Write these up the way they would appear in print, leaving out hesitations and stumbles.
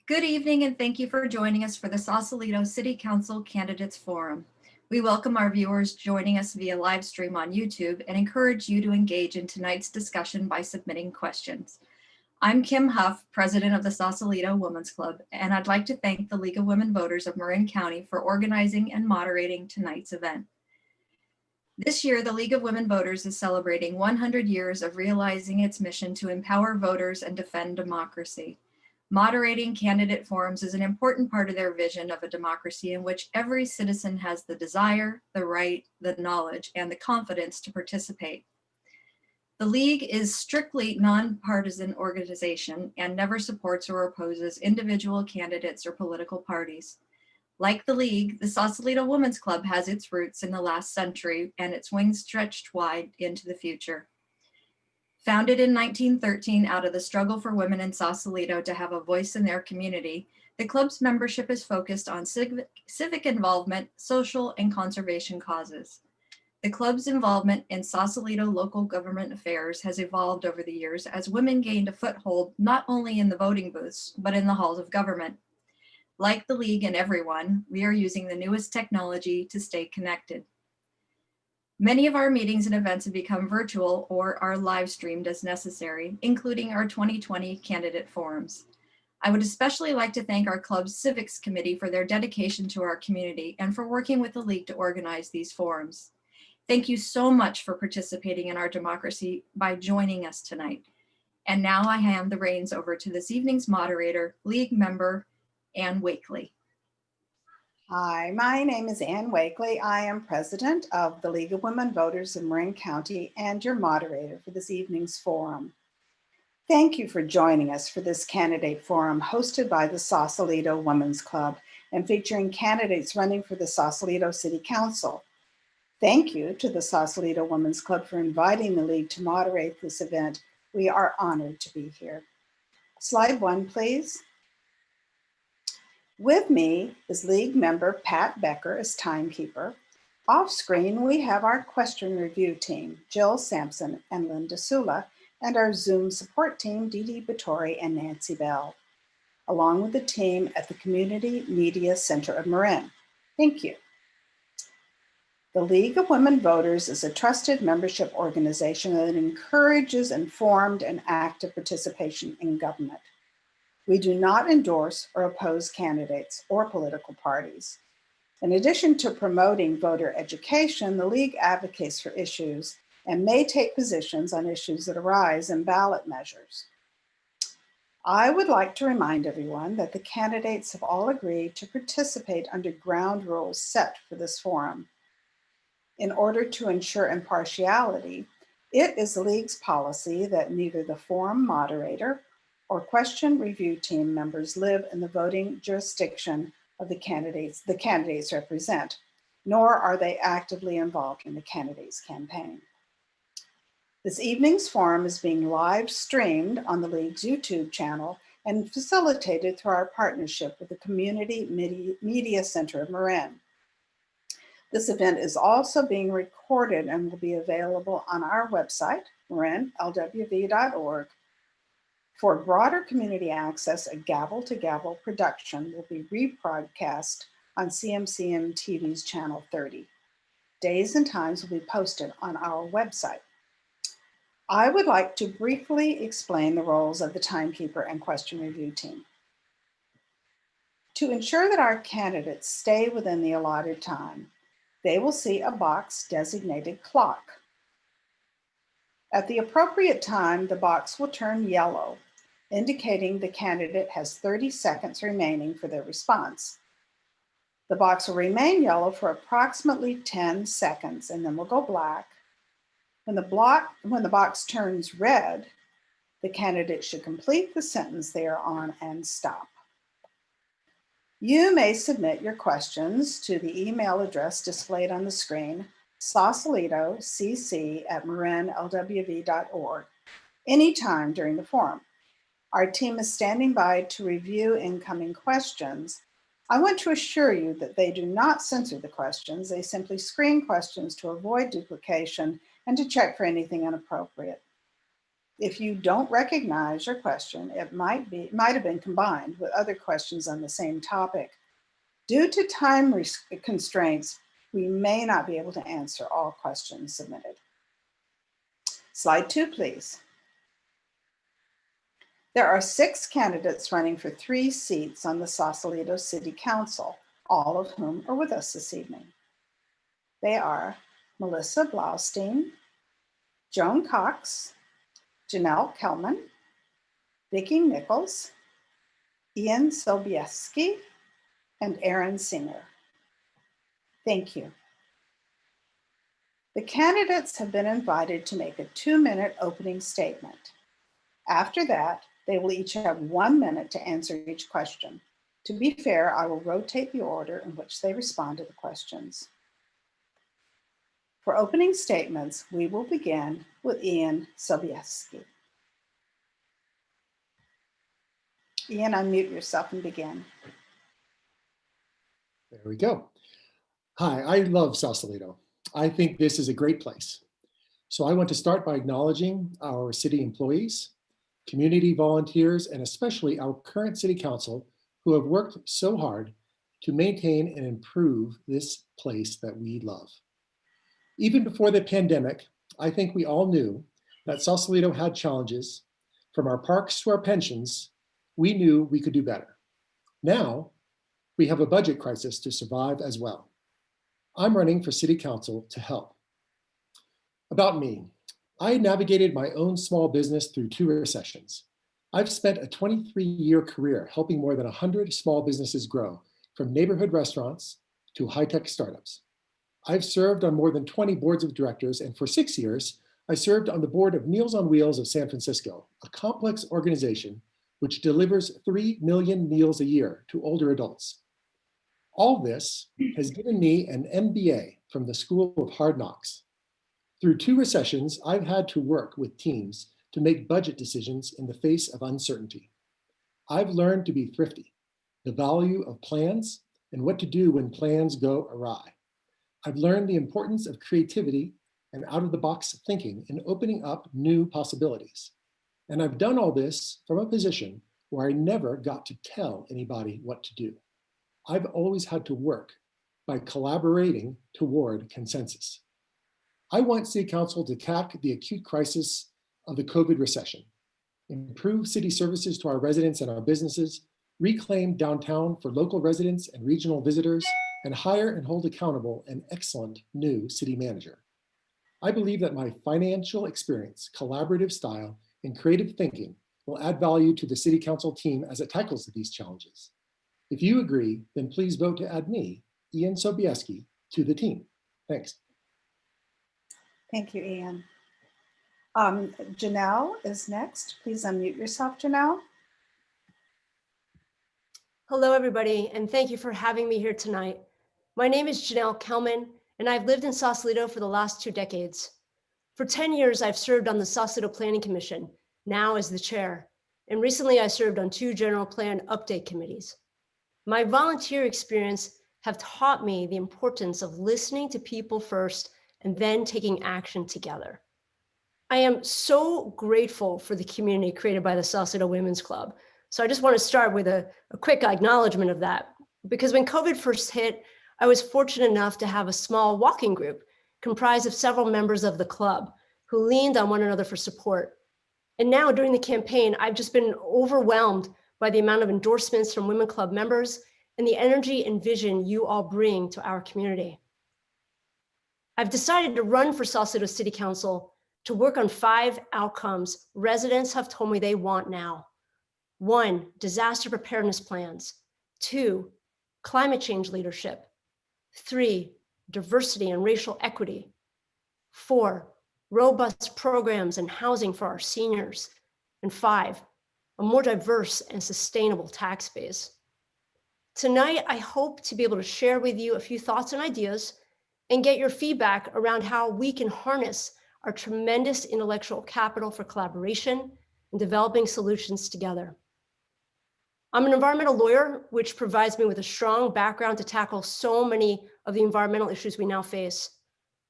Good evening and thank you for joining us for the Sausalito City Council Candidates Forum. We welcome our viewers joining us via live stream on YouTube and encourage you to engage in tonight's discussion by submitting questions. I'm Kim Huff, president of the Sausalito Womens Club, and I'd like to thank the League of Women Voters of Marin County for organizing and moderating tonight's event. This year, the League of Women Voters is celebrating 100 years of realizing its mission to empower voters and defend democracy. Moderating candidate forums is an important part of their vision of a democracy in which every citizen has the desire, the right, the knowledge, and the confidence to participate. The League is strictly nonpartisan organization and never supports or opposes individual candidates or political parties. Like the League, the Sausalito Womens Club has its roots in the last century and its wings stretched wide into the future. Founded in 1913 out of the struggle for women in Sausalito to have a voice in their community, the club's membership is focused on civic involvement, social, and conservation causes. The club's involvement in Sausalito local government affairs has evolved over the years as women gained a foothold not only in the voting booths, but in the halls of government. Like the League and everyone, we are using the newest technology to stay connected. Many of our meetings and events have become virtual or are live streamed as necessary, including our 2020 candidate forums. I would especially like to thank our club's civics committee for their dedication to our community and for working with the League to organize these forums. Thank you so much for participating in our democracy by joining us tonight. And now I hand the reins over to this evening's moderator, League member Ann Wakely. Hi, my name is Ann Wakely. I am president of the League of Women Voters in Marin County and your moderator for this evening's forum. Thank you for joining us for this candidate forum hosted by the Sausalito Womens Club and featuring candidates running for the Sausalito City Council. Thank you to the Sausalito Womens Club for inviting the League to moderate this event. We are honored to be here. Slide 1, please. With me is League member Pat Becker as timekeeper. Off screen, we have our question review team, Jill Sampson and Linda Sula, and our Zoom support team, Dee Dee Battori and Nancy Bell, along with the team at the Community Media Center of Marin. Thank you. The League of Women Voters is a trusted membership organization that encourages informed and active participation in government. We do not endorse or oppose candidates or political parties. In addition to promoting voter education, the League advocates for issues and may take positions on issues that arise in ballot measures. I would like to remind everyone that the candidates have all agreed to participate under ground rules set for this forum. In order to ensure impartiality, it is the League's policy that neither the forum moderator or question review team members live in the voting jurisdiction of the candidates represent, nor are they actively involved in the candidate's campaign. This evening's forum is being live streamed on the League's YouTube channel and facilitated through our partnership with the Community Media Center of Marin. This event is also being recorded and will be available on our website, marinlwv.org. For broader community access, a gavel-to-gavel production will be rebroadcast on CMCM TV's Channel 30. Days and times will be posted on our website. I would like to briefly explain the roles of the timekeeper and question review team. To ensure that our candidates stay within the allotted time, they will see a box designated clock. At the appropriate time, the box will turn yellow, indicating the candidate has 30 seconds remaining for their response. The box will remain yellow for approximately 10 seconds and then will go black. When the box turns red, the candidate should complete the sentence they are on and stop. You may submit your questions to the email address displayed on the screen, sausalitocc@marinlwv.org, anytime during the forum. Our team is standing by to review incoming questions. I want to assure you that they do not censor the questions. They simply screen questions to avoid duplication and to check for anything inappropriate. If you don't recognize your question, it might have been combined with other questions on the same topic. Due to time constraints, we may not be able to answer all questions submitted. Slide 2, please. There are 6 candidates running for 3 seats on the Sausalito City Council, all of whom are with us this evening. They are Melissa Blaustein, Joan Cox, Janelle Kelman, Vicki Nichols, Ian Sobieski, and Aaron Singer. Thank you. The candidates have been invited to make a 2-minute opening statement. After that, they will each have 1 minute to answer each question. To be fair, I will rotate the order in which they respond to the questions. For opening statements, we will begin with Ian Sobieski. Ian, unmute yourself and begin. There we go. Hi, I love Sausalito. I think this is a great place. So I want to start by acknowledging our city employees, community volunteers, and especially our current city council who have worked so hard to maintain and improve this place that we love. Even before the pandemic, I think we all knew that Sausalito had challenges. From our parks to our pensions, we knew we could do better. Now, we have a budget crisis to survive as well. I'm running for city council to help. About me, I navigated my own small business through 2 recessions. I've spent a 23-year career helping more than 100 small businesses grow, from neighborhood restaurants to high-tech startups. I've served on more than 20 boards of directors, and for 6 years, I served on the board of Meals on Wheels of San Francisco, a complex organization which delivers 3 million meals a year to older adults. All this has given me an MBA from the School of Hard Knocks. Through 2 recessions, I've had to work with teams to make budget decisions in the face of uncertainty. I've learned to be thrifty, the value of plans, and what to do when plans go awry. I've learned the importance of creativity and out-of-the-box thinking in opening up new possibilities. And I've done all this from a position where I never got to tell anybody what to do. I've always had to work by collaborating toward consensus. I want City Council to tackle the acute crisis of the COVID recession, improve city services to our residents and our businesses, reclaim downtown for local residents and regional visitors, and hire and hold accountable an excellent new city manager. I believe that my financial experience, collaborative style, and creative thinking will add value to the City Council team as it tackles these challenges. If you agree, then please vote to add me, Ian Sobieski, to the team. Thanks. Thank you, Ian. Janelle is next. Please unmute yourself, Janelle. Hello, everybody, and thank you for having me here tonight. My name is Janelle Kelman, and I've lived in Sausalito for the last 2 decades. For 10 years, I've served on the Sausalito Planning Commission, now as the chair, and recently I served on 2 general plan update committees. My volunteer experience have taught me the importance of listening to people first and then taking action together. I am so grateful for the community created by the Sausalito Women's Club. So I just want to start with a quick acknowledgement of that, because when COVID first hit, I was fortunate enough to have a small walking group comprised of several members of the club who leaned on one another for support. And now during the campaign, I've just been overwhelmed by the amount of endorsements from Women Club members and the energy and vision you all bring to our community. I've decided to run for Sausalito City Council to work on 5 outcomes residents have told me they want now. 1, disaster preparedness plans. 2, climate change leadership. 3, diversity and racial equity. 4, robust programs and housing for our seniors. And 5, a more diverse and sustainable tax base. Tonight, I hope to be able to share with you a few thoughts and ideas and get your feedback around how we can harness our tremendous intellectual capital for collaboration and developing solutions together. I'm an environmental lawyer, which provides me with a strong background to tackle so many of the environmental issues we now face.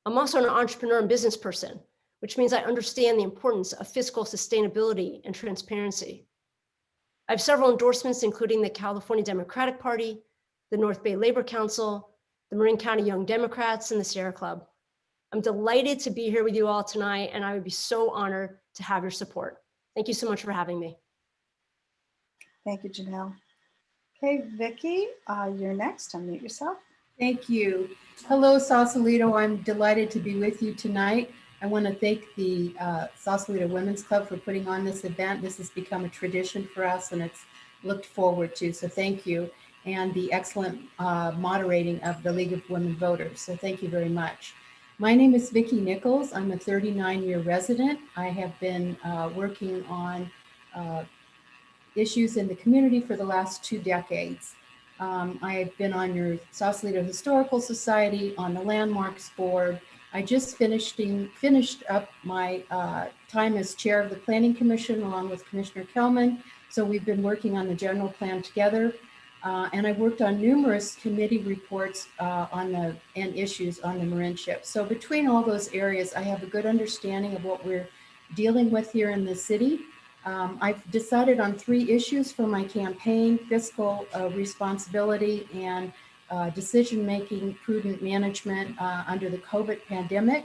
I'm also an entrepreneur and business person which means I understand the importance of fiscal sustainability and transparency. I have several endorsements, including the California Democratic Party, the North Bay Labor Council, the Marin County Young Democrats, and the Sierra Club. I'm delighted to be here with you all tonight, and I would be so honored to have your support. Thank you so much for having me. Thank you, Janelle. Okay, Vicki, you're next. Unmute yourself. Thank you. Hello, Sausalito. I'm delighted to be with you tonight. I want to thank the Sausalito Women's Club for putting on this event. This has become a tradition for us and it's looked forward to, so thank you. And the excellent moderating of the League of Women Voters, so thank you very much. My name is Vicki Nichols. I'm a 39-year resident. I have been working on issues in the community for the last 2 decades. I have been on your Sausalito Historical Society, on the Landmarks Board. I just finished up my time as chair of the Planning Commission along with Commissioner Kelman. So we've been working on the general plan together. And I worked on numerous committee reports and issues on the Marin ship. So between all those areas, I have a good understanding of what we're dealing with here in the city. I've decided on 3 issues for my campaign: fiscal responsibility and decision-making, prudent management under the COVID pandemic.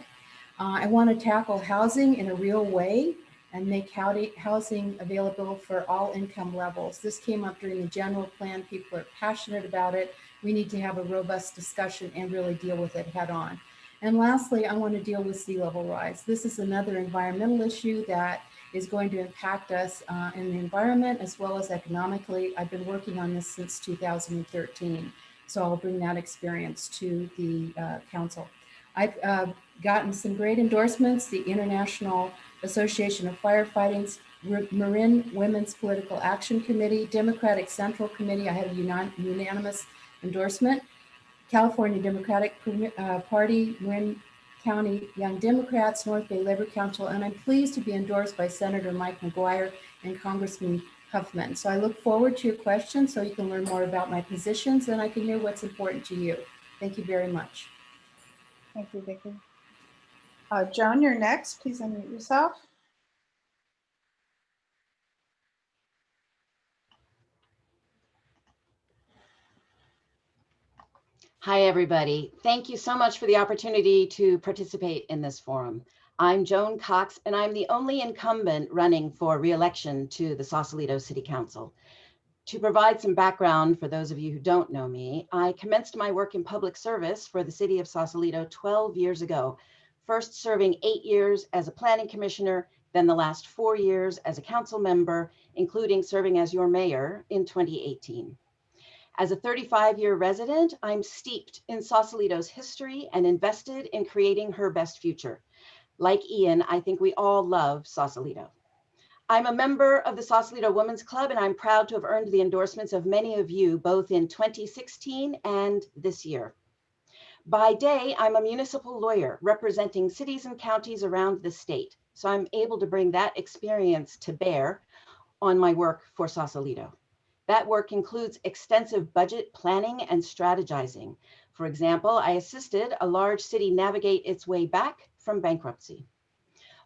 I want to tackle housing in a real way and make housing available for all income levels. This came up during the general plan. People are passionate about it. We need to have a robust discussion and really deal with it head on. And lastly, I want to deal with sea level rise. This is another environmental issue that is going to impact us in the environment as well as economically. I've been working on this since 2013, so I'll bring that experience to the council. I've gotten some great endorsements: the International Association of Firefighting's Marin Women's Political Action Committee, Democratic Central Committee. I had a unanimous endorsement. California Democratic Party, Marin County Young Democrats, North Bay Labor Council, and I'm pleased to be endorsed by Senator Mike McGuire and Congressman Huffman. So I look forward to your questions so you can learn more about my positions and I can hear what's important to you. Thank you very much. Thank you, Vicki. Joan, you're next. Please unmute yourself. Hi, everybody. Thank you so much for the opportunity to participate in this forum. I'm Joan Cox, and I'm the only incumbent running for re-election to the Sausalito City Council. To provide some background for those of you who don't know me, I commenced my work in public service for the city of Sausalito 12 years ago, first serving 8 years as a planning commissioner, then the last 4 years as a council member, including serving as your mayor in 2018. As a 35-year resident, I'm steeped in Sausalito's history and invested in creating her best future. Like Ian, I think we all love Sausalito. I'm a member of the Sausalito Womens Club, and I'm proud to have earned the endorsements of many of you, both in 2016 and this year. By day, I'm a municipal lawyer representing cities and counties around the state, so I'm able to bring that experience to bear on my work for Sausalito. That work includes extensive budget planning and strategizing. For example, I assisted a large city navigate its way back from bankruptcy.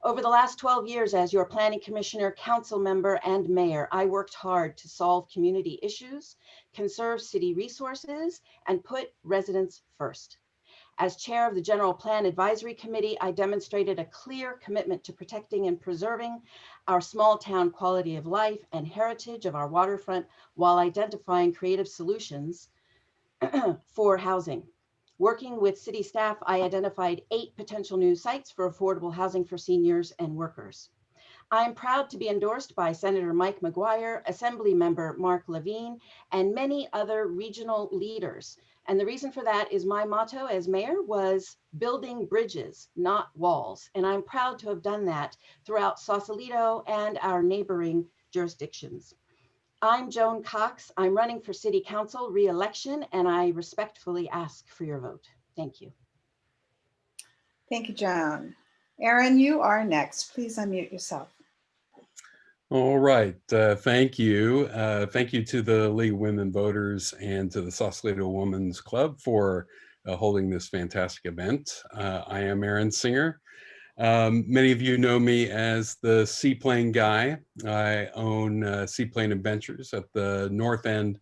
Over the last 12 years as your planning commissioner, council member, and mayor, I worked hard to solve community issues, conserve city resources, and put residents first. As chair of the General Plan Advisory Committee, I demonstrated a clear commitment to protecting and preserving our small town quality of life and heritage of our waterfront while identifying creative solutions for housing. Working with city staff, I identified 8 potential new sites for affordable housing for seniors and workers. I'm proud to be endorsed by Senator Mike McGuire, Assembly Member Mark Levine, and many other regional leaders. And the reason for that is my motto as mayor was building bridges, not walls. And I'm proud to have done that throughout Sausalito and our neighboring jurisdictions. I'm Joan Cox. I'm running for City Council re-election, and I respectfully ask for your vote. Thank you. Thank you, Joan. Aaron, you are next. Please unmute yourself. All right, thank you. Thank you to the League of Women Voters and to the Sausalito Women's Club for holding this fantastic event. I am Marin Singer. Many of you know me as the Seaplane Guy. I own Seaplane Adventures at the north end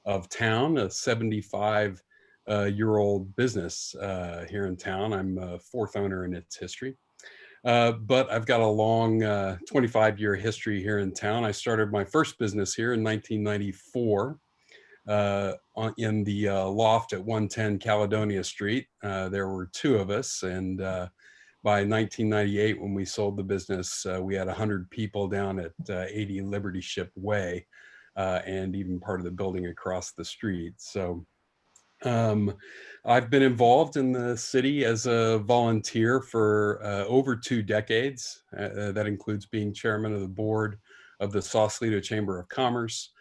of town, a 75-year-old business here in town. I'm a fourth owner in its history. But I've got a long 25-year history here in town. I started my first business here in 1994 in the loft at 110 Caledonia Street. There were two of us, and by 1998, when we sold the business, we had 100 people down at 80 Liberty Ship Way, and even part of the building across the street. So I've been involved in the city as a volunteer for over 2 decades. That includes being chairman of the board of the Sausalito Chamber of Commerce,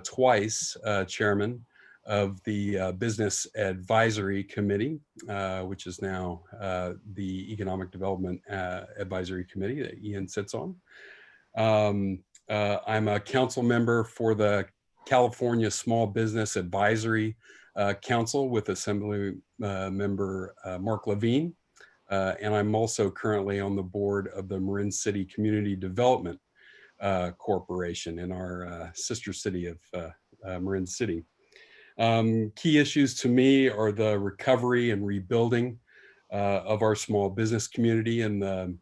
twice chairman of the Business Advisory Committee, which is now the Economic Development Advisory Committee that Ian sits on. I'm a council member for the California Small Business Advisory Council with Assembly member Mark Levine. And I'm also currently on the board of the Marin City Community Development Corporation in our sister city of Marin City. Key issues to me are the recovery and rebuilding of our small business community in the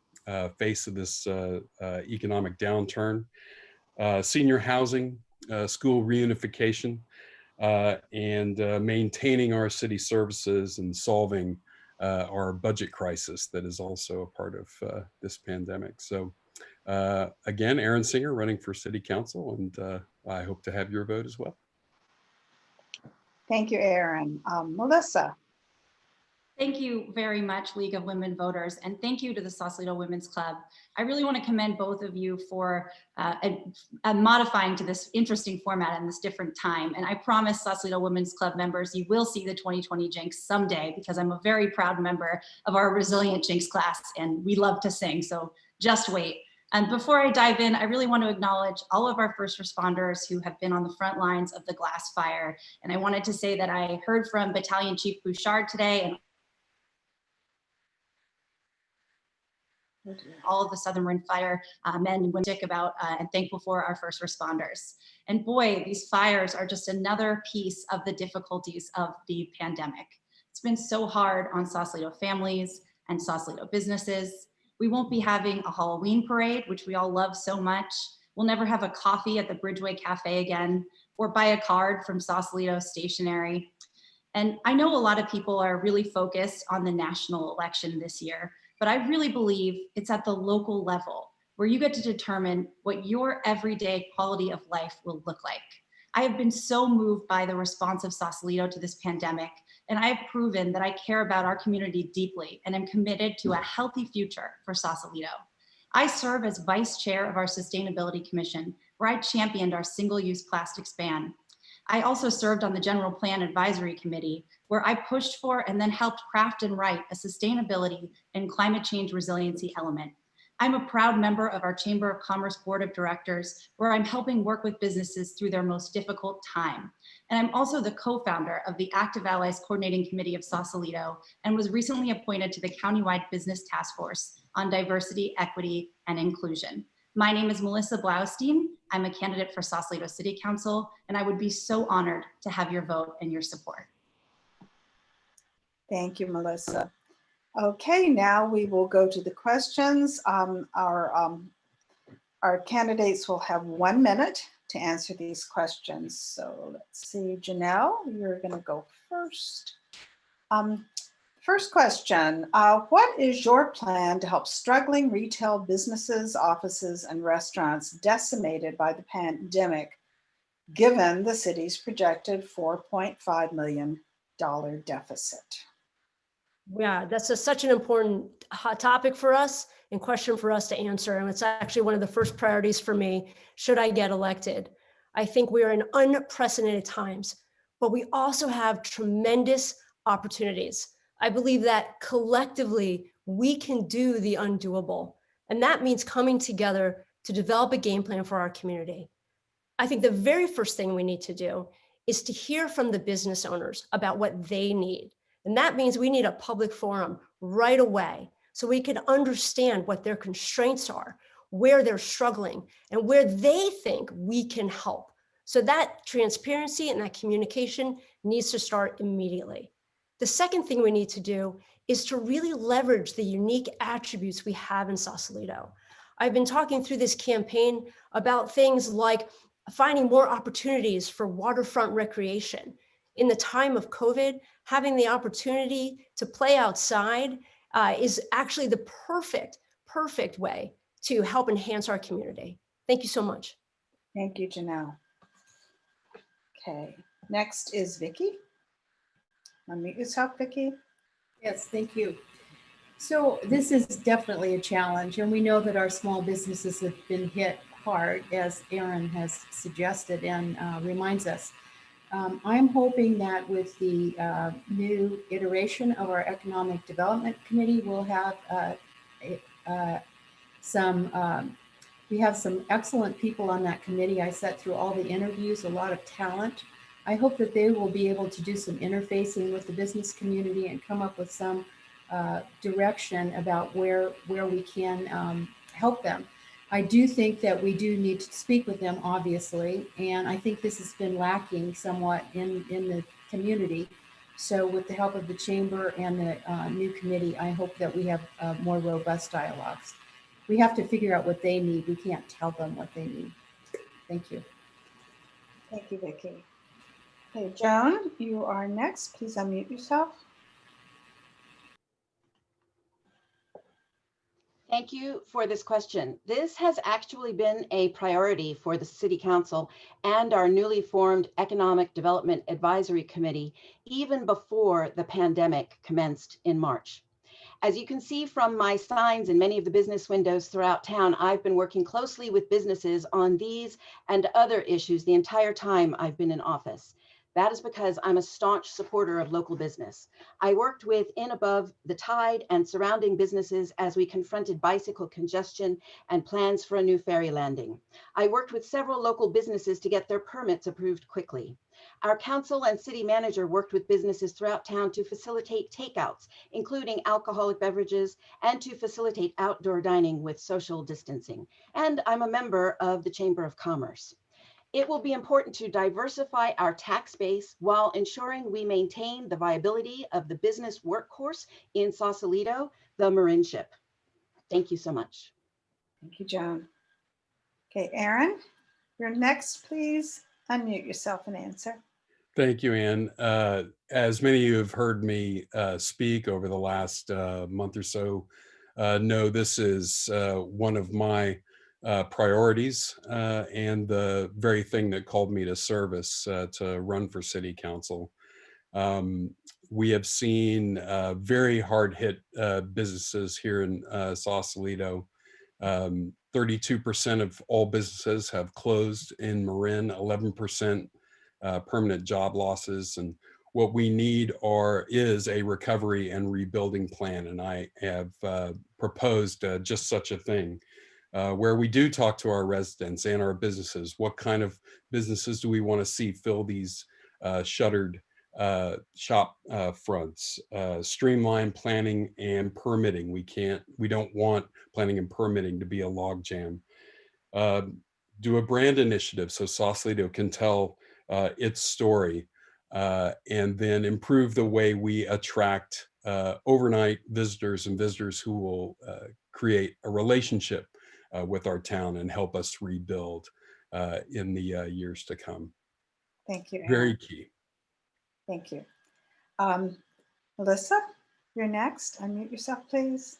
face of this economic downturn, senior housing, school reunification, and maintaining our city services and solving our budget crisis that is also a part of this pandemic. So again, Aaron Singer running for City Council, and I hope to have your vote as well. Thank you, Aaron. Melissa. Thank you very much, League of Women Voters, and thank you to the Sausalito Women's Club. I really want to commend both of you for modifying to this interesting format in this different time. And I promise Sausalito Women's Club members, you will see the 2020 Jinx someday, because I'm a very proud member of our resilient Jinx class, and we love to sing, so just wait. And before I dive in, I really want to acknowledge all of our first responders who have been on the front lines of the glass fire. And I wanted to say that I heard from Battalion Chief Bouchard today and all of the Southern Marin Fire men and women about and thankful for our first responders. And boy, these fires are just another piece of the difficulties of the pandemic. It's been so hard on Sausalito families and Sausalito businesses. We won't be having a Halloween parade, which we all love so much. We'll never have a coffee at the Bridgeway Cafe again, or buy a card from Sausalito Stationery. And I know a lot of people are really focused on the national election this year, but I really believe it's at the local level where you get to determine what your everyday quality of life will look like. I have been so moved by the response of Sausalito to this pandemic, and I have proven that I care about our community deeply and am committed to a healthy future for Sausalito. I serve as vice chair of our Sustainability Commission, where I championed our single-use plastics ban. I also served on the General Plan Advisory Committee, where I pushed for and then helped craft and write a sustainability and climate change resiliency element. I'm a proud member of our Chamber of Commerce Board of Directors, where I'm helping work with businesses through their most difficult time. And I'm also the co-founder of the Active Allies Coordinating Committee of Sausalito, and was recently appointed to the countywide business task force on diversity, equity, and inclusion. My name is Melissa Blaustein. I'm a candidate for Sausalito City Council, and I would be so honored to have your vote and your support. Thank you, Melissa. Okay, now we will go to the questions. Our candidates will have 1 minute to answer these questions. So let's see, Janelle, you're gonna go first. First question, what is your plan to help struggling retail businesses, offices, and restaurants decimated by the pandemic, given the city's projected $4.5 million deficit? Yeah, that's such an important hot topic for us and question for us to answer. And it's actually one of the first priorities for me, should I get elected. I think we are in unprecedented times, but we also have tremendous opportunities. I believe that collectively we can do the undoable. And that means coming together to develop a game plan for our community. I think the very first thing we need to do is to hear from the business owners about what they need. And that means we need a public forum right away so we can understand what their constraints are, where they're struggling, and where they think we can help. So that transparency and that communication needs to start immediately. The second thing we need to do is to really leverage the unique attributes we have in Sausalito. I've been talking through this campaign about things like finding more opportunities for waterfront recreation. In the time of COVID, having the opportunity to play outside is actually the perfect way to help enhance our community. Thank you so much. Thank you, Janelle. Okay, next is Vicki. Unmute yourself, Vicki. Yes, thank you. So this is definitely a challenge, and we know that our small businesses have been hit hard, as Aaron has suggested and reminds us. I'm hoping that with the new iteration of our Economic Development Committee, we'll have we have some excellent people on that committee. I sat through all the interviews, a lot of talent. I hope that they will be able to do some interfacing with the business community and come up with some direction about where we can help them. I do think that we do need to speak with them, obviously, and I think this has been lacking somewhat in the community. So with the help of the chamber and the new committee, I hope that we have more robust dialogues. We have to figure out what they need. We can't tell them what they need. Thank you. Thank you, Vicki. Okay, Joan, you are next. Please unmute yourself. Thank you for this question. This has actually been a priority for the City Council and our newly formed Economic Development Advisory Committee, even before the pandemic commenced in March. As you can see from my signs in many of the business windows throughout town, I've been working closely with businesses on these and other issues the entire time I've been in office. That is because I'm a staunch supporter of local business. I worked with In Above the Tide and surrounding businesses as we confronted bicycle congestion and plans for a new ferry landing. I worked with several local businesses to get their permits approved quickly. Our council and city manager worked with businesses throughout town to facilitate takeouts, including alcoholic beverages, and to facilitate outdoor dining with social distancing. And I'm a member of the Chamber of Commerce. It will be important to diversify our tax base while ensuring we maintain the viability of the business workforce in Sausalito, the Marin ship. Thank you so much. Thank you, Joan. Okay, Aaron, you're next. Please unmute yourself and answer. Thank you, Ann. As many of you have heard me speak over the last month or so, know this is one of my priorities and the very thing that called me to service to run for City Council. We have seen very hard hit businesses here in Sausalito. 32% of all businesses have closed in Marin, 11% permanent job losses. And what we need is a recovery and rebuilding plan. And I have proposed just such a thing. Where we do talk to our residents and our businesses. What kind of businesses do we want to see fill these shuttered shop fronts? Streamline planning and permitting. We don't want planning and permitting to be a logjam. Do a brand initiative so Sausalito can tell its story, and then improve the way we attract overnight visitors and visitors who will create a relationship with our town and help us rebuild in the years to come. Thank you, Aaron. Very key. Thank you. Melissa, you're next. Unmute yourself, please.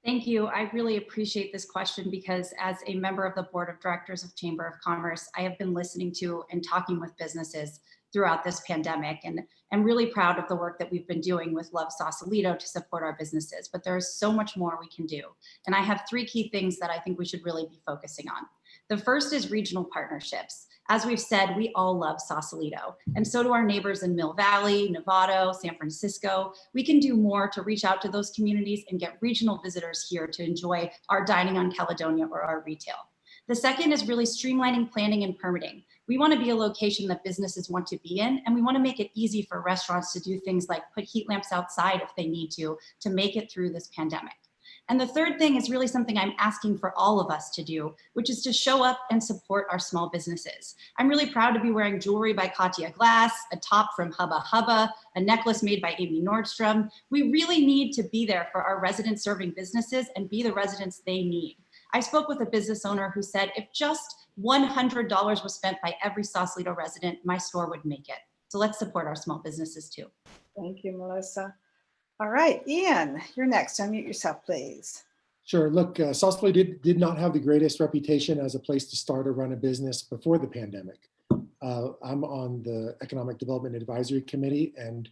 Thank you. I really appreciate this question because as a member of the Board of Directors of Chamber of Commerce, I have been listening to and talking with businesses throughout this pandemic, and I'm really proud of the work that we've been doing with Love Sausalito to support our businesses, but there's so much more we can do. And I have 3 key things that I think we should really be focusing on. The first is regional partnerships. As we've said, we all love Sausalito, and so do our neighbors in Mill Valley, Novato, San Francisco. We can do more to reach out to those communities and get regional visitors here to enjoy our dining on Caledonia or our retail. The second is really streamlining planning and permitting. We want to be a location that businesses want to be in, and we want to make it easy for restaurants to do things like put heat lamps outside if they need to make it through this pandemic. And the third thing is really something I'm asking for all of us to do, which is to show up and support our small businesses. I'm really proud to be wearing jewelry by Katya Glass, a top from Hubba Hubba, a necklace made by Amy Nordstrom. We really need to be there for our residents serving businesses and be the residents they need. I spoke with a business owner who said, if just $100 was spent by every Sausalito resident, my store would make it. So let's support our small businesses too. Thank you, Melissa. All right, Ian, you're next. Unmute yourself, please. Sure. Look, Sausalito did not have the greatest reputation as a place to start or run a business before the pandemic. I'm on the Economic Development Advisory Committee, and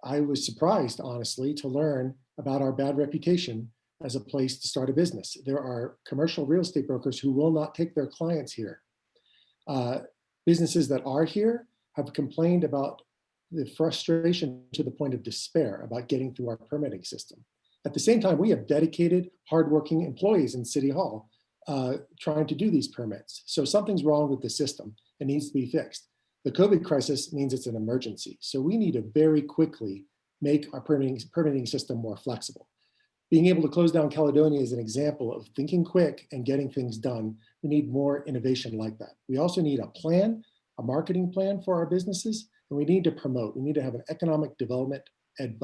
I was surprised, honestly, to learn about our bad reputation as a place to start a business. There are commercial real estate brokers who will not take their clients here. Businesses that are here have complained about the frustration to the point of despair about getting through our permitting system. At the same time, we have dedicated, hardworking employees in City Hall trying to do these permits. So something's wrong with the system and needs to be fixed. The COVID crisis means it's an emergency. So we need to very quickly make our permitting system more flexible. Being able to close down Caledonia is an example of thinking quick and getting things done. We need more innovation like that. We also need a plan, a marketing plan for our businesses, and we need to promote. We need to have an economic development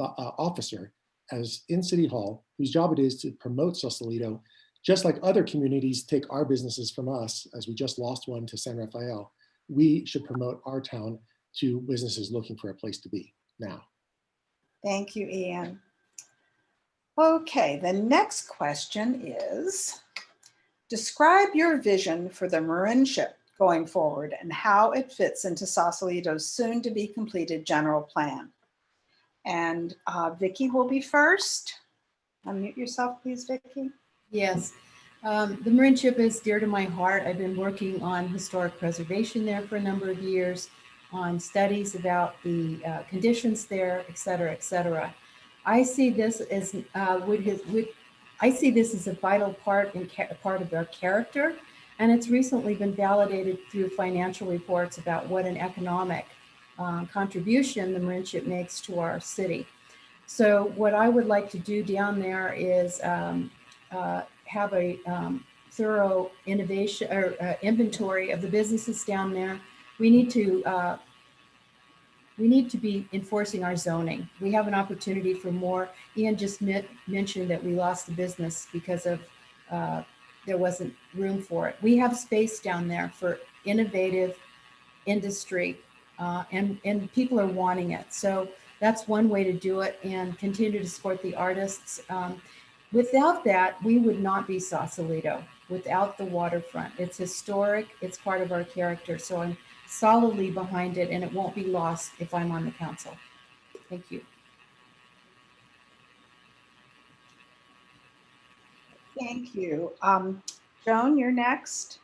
officer as in City Hall, whose job it is to promote Sausalito, just like other communities take our businesses from us, as we just lost one to San Rafael. We should promote our town to businesses looking for a place to be now. Thank you, Ian. Okay, the next question is, describe your vision for the Marinship going forward and how it fits into Sausalito's soon to be completed general plan. And Vicki will be first. Unmute yourself, please, Vicki. Yes, the Marinship is dear to my heart. I've been working on historic preservation there for a number of years, on studies about the conditions there, et cetera, et cetera. I see this as I see this as a vital part of our character, and it's recently been validated through financial reports about what an economic contribution the Marinship makes to our city. So what I would like to do down there is have a thorough innovation or inventory of the businesses down there. We need to be enforcing our zoning. We have an opportunity for more. Ian just mentioned that we lost the business because of there wasn't room for it. We have space down there for innovative industry, and people are wanting it. So that's one way to do it, and continue to support the artists. Without that, we would not be Sausalito, without the waterfront. It's historic, it's part of our character. So I'm solidly behind it, and it won't be lost if I'm on the council. Thank you. Thank you. Joan, you're next.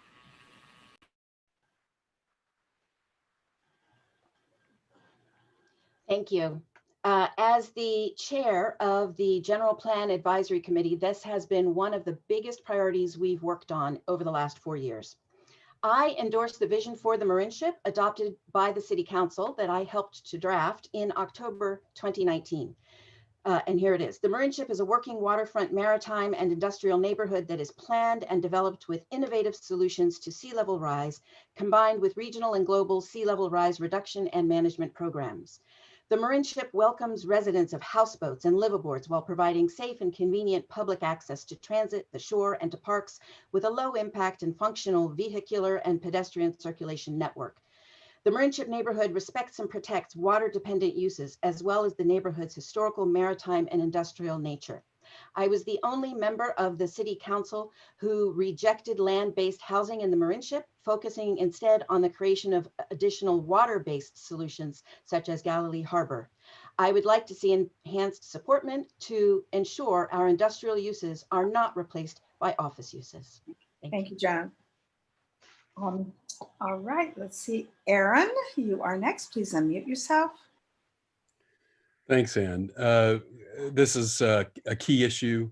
Thank you. As the chair of the General Plan Advisory Committee, this has been one of the biggest priorities we've worked on over the last 4 years. I endorsed the vision for the Marinship adopted by the City Council that I helped to draft in October 2019. And here it is. The Marinship is a working waterfront maritime and industrial neighborhood that is planned and developed with innovative solutions to sea level rise, combined with regional and global sea level rise reduction and management programs. The Marinship welcomes residents of houseboats and liveaboards while providing safe and convenient public access to transit, the shore, and to parks with a low impact and functional vehicular and pedestrian circulation network. The Marinship neighborhood respects and protects water-dependent uses, as well as the neighborhood's historical, maritime, and industrial nature. I was the only member of the City Council who rejected land-based housing in the Marinship, focusing instead on the creation of additional water-based solutions, such as Galilee Harbor. I would like to see enhanced supportment to ensure our industrial uses are not replaced by office uses. Thank you, Joan. All right, let's see. Aaron, you are next. Please unmute yourself. Thanks, Ann. This is a key issue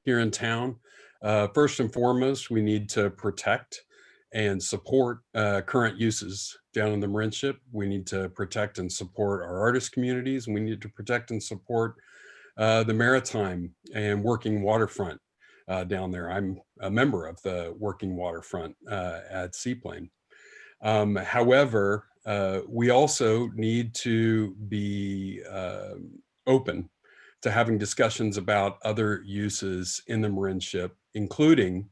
here in town. First and foremost, we need to protect and support current uses down in the Marinship. We need to protect and support our artist communities, and we need to protect and support the maritime and working waterfront down there. I'm a member of the working waterfront at Seaplane. However, we also need to be open to having discussions about other uses in the Marin ship, including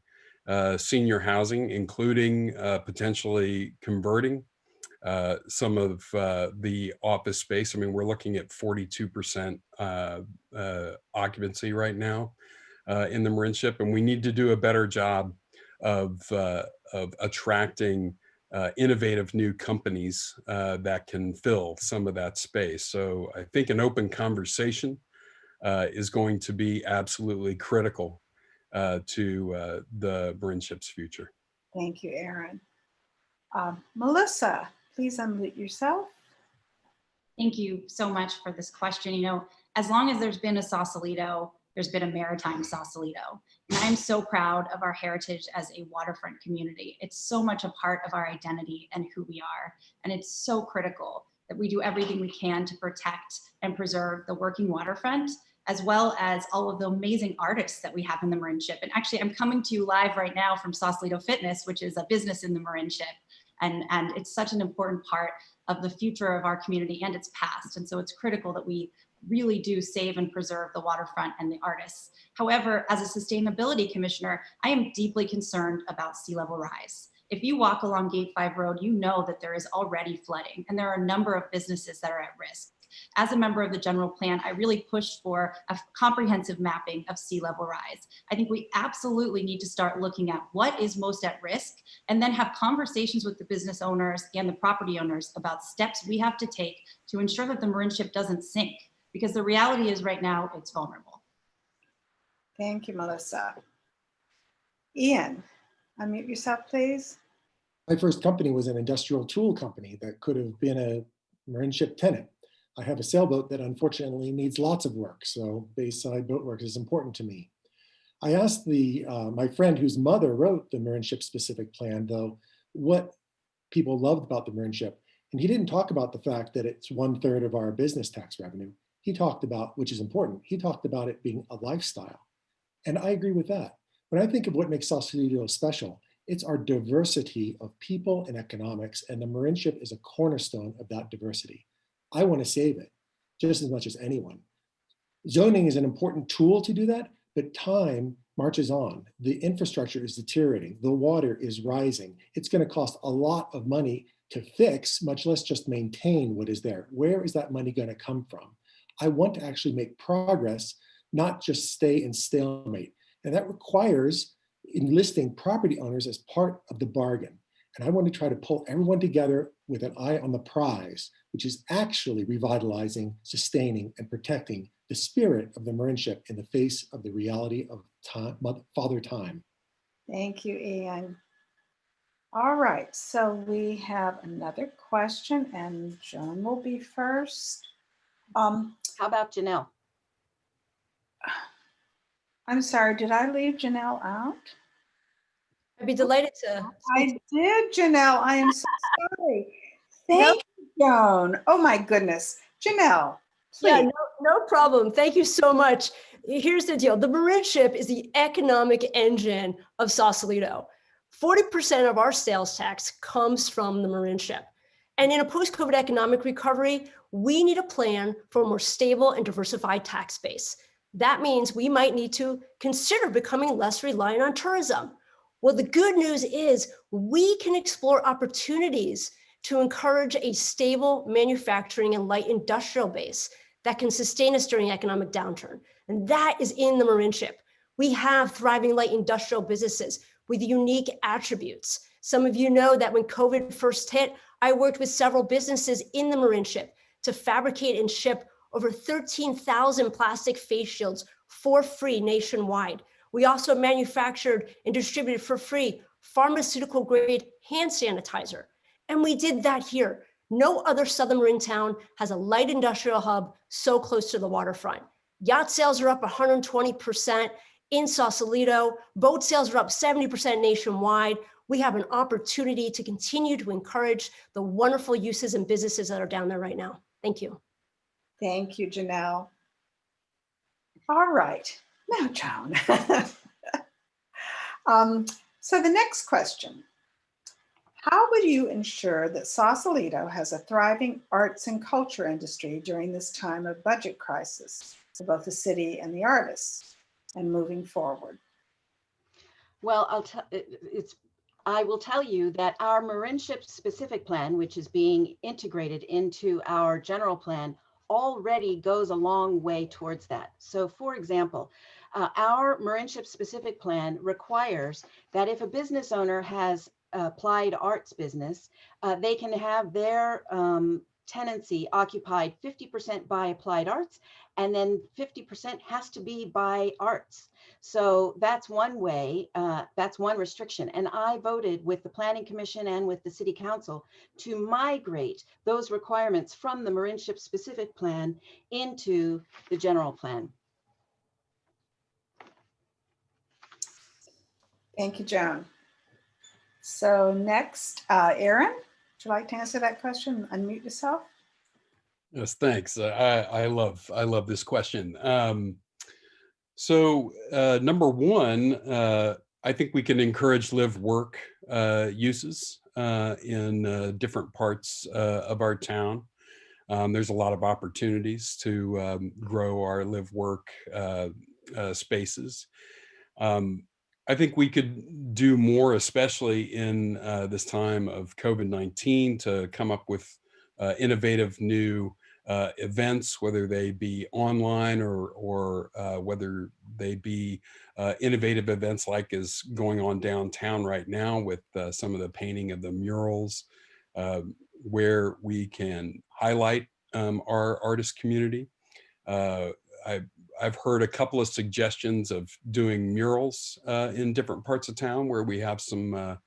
senior housing, including potentially converting some of the office space. I mean, we're looking at 42% occupancy right now in the Marin ship, and we need to do a better job of attracting innovative new companies that can fill some of that space. So I think an open conversation is going to be absolutely critical to the Marin ship's future. Thank you, Aaron. Melissa, please unmute yourself. Thank you so much for this question. You know, as long as there's been a Sausalito, there's been a maritime Sausalito. And I'm so proud of our heritage as a waterfront community. It's so much a part of our identity and who we are. And it's so critical that we do everything we can to protect and preserve the working waterfront, as well as all of the amazing artists that we have in the Marin ship. And actually, I'm coming to you live right now from Sausalito Fitness, which is a business in the Marin ship. And it's such an important part of the future of our community and its past. And so it's critical that we really do save and preserve the waterfront and the artists. However, as a sustainability commissioner, I am deeply concerned about sea level rise. If you walk along Gate 5 Road, you know that there is already flooding and there are a number of businesses that are at risk. As a member of the general plan, I really pushed for a comprehensive mapping of sea level rise. I think we absolutely need to start looking at what is most at risk and then have conversations with the business owners and the property owners about steps we have to take to ensure that the Marin ship doesn't sink, because the reality is right now it's vulnerable. Thank you, Melissa. Ian, unmute yourself, please. My first company was an industrial tool company that could have been a Marin ship tenant. I have a sailboat that unfortunately needs lots of work, so Bayside Boat Works is important to me. I asked my friend whose mother wrote the Marin ship specific plan, though, what people loved about the Marin ship, and he didn't talk about the fact that it's 1/3 of our business tax revenue. He talked about, which is important, he talked about it being a lifestyle. And I agree with that. When I think of what makes Sausalito special, it's our diversity of people and economics, and the Marin ship is a cornerstone of that diversity. I want to save it just as much as anyone. Zoning is an important tool to do that, but time marches on. The infrastructure is deteriorating. The water is rising. It's going to cost a lot of money to fix, much less just maintain what is there. Where is that money going to come from? I want to actually make progress, not just stay in stalemate. And that requires enlisting property owners as part of the bargain. And I want to try to pull everyone together with an eye on the prize, which is actually revitalizing, sustaining, and protecting the spirit of the Marin ship in the face of the reality of time, Father Time. Thank you, Ian. All right, so we have another question, and Joan will be first. How about Janelle? I'm sorry, did I leave Janelle out? I'd be delighted to. I did, Janelle. I am so sorry. Thank you, Joan. Oh my goodness. Janelle, please. Yeah, no problem. Thank you so much. Here's the deal. The Marin ship is the economic engine of Sausalito. 40% of our sales tax comes from the Marin ship. And in a post-COVID economic recovery, we need a plan for a more stable and diversified tax base. That means we might need to consider becoming less reliant on tourism. Well, the good news is we can explore opportunities to encourage a stable manufacturing and light industrial base that can sustain us during economic downturn. And that is in the Marin ship. We have thriving light industrial businesses with unique attributes. Some of you know that when COVID first hit, I worked with several businesses in the Marin ship to fabricate and ship over 13,000 plastic face shields for free nationwide. We also manufactured and distributed for free pharmaceutical grade hand sanitizer. And we did that here. No other Southern Marin town has a light industrial hub so close to the waterfront. Yacht sales are up 120% in Sausalito. Boat sales are up 70% nationwide. We have an opportunity to continue to encourage the wonderful uses and businesses that are down there right now. Thank you. Thank you, Janelle. All right, now Joan. So the next question, how would you ensure that Sausalito has a thriving arts and culture industry during this time of budget crisis for both the city and the artists and moving forward? Well, I will tell you that our Marin specific plan, which is being integrated into our general plan, already goes a long way towards that. So for example, our Marin specific plan requires that if a business owner has applied arts business, they can have their tenancy occupied 50% by applied arts, and then 50% has to be by arts. So that's one way, that's one restriction. And I voted with the Planning Commission and with the City Council to migrate those requirements from the Marin specific plan into the general plan. Thank you, Joan. So next, Aaron, would you like to answer that question? Unmute yourself. Yes, thanks. I love this question. So number one, I think we can encourage live work uses in different parts of our town. There's a lot of opportunities to grow our live work spaces. I think we could do more, especially in this time of COVID-19, to come up with innovative new events, whether they be online or whether they be innovative events like is going on downtown right now with some of the painting of the murals, where we can highlight our artist community. I've heard a couple of suggestions of doing murals in different parts of town where we have some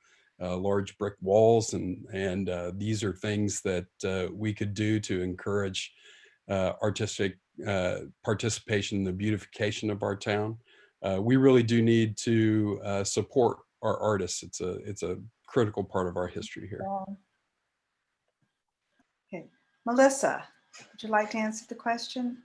large brick walls, and these are things that we could do to encourage artistic participation in the beautification of our town. We really do need to support our artists. It's a critical part of our history here. Okay, Melissa, would you like to answer the question?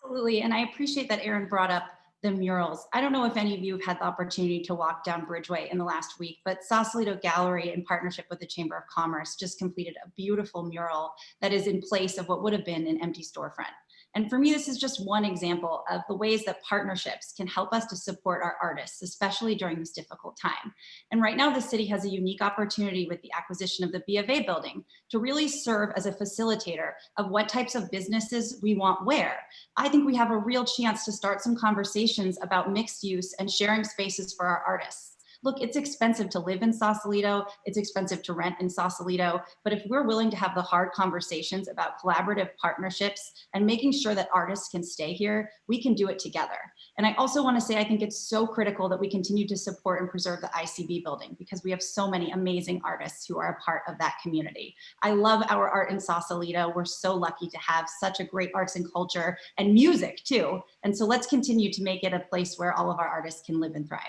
Absolutely, and I appreciate that Aaron brought up the murals. I don't know if any of you have had the opportunity to walk down Bridgeway in the last week, but Sausalito Gallery, in partnership with the Chamber of Commerce, just completed a beautiful mural that is in place of what would have been an empty storefront. And for me, this is just one example of the ways that partnerships can help us to support our artists, especially during this difficult time. And right now, the city has a unique opportunity with the acquisition of the B of A building to really serve as a facilitator of what types of businesses we want where. I think we have a real chance to start some conversations about mixed use and sharing spaces for our artists. Look, it's expensive to live in Sausalito, it's expensive to rent in Sausalito, but if we're willing to have the hard conversations about collaborative partnerships and making sure that artists can stay here, we can do it together. And I also want to say, I think it's so critical that we continue to support and preserve the ICB building because we have so many amazing artists who are a part of that community. I love our art in Sausalito. We're so lucky to have such a great arts and culture and music too. And so let's continue to make it a place where all of our artists can live and thrive.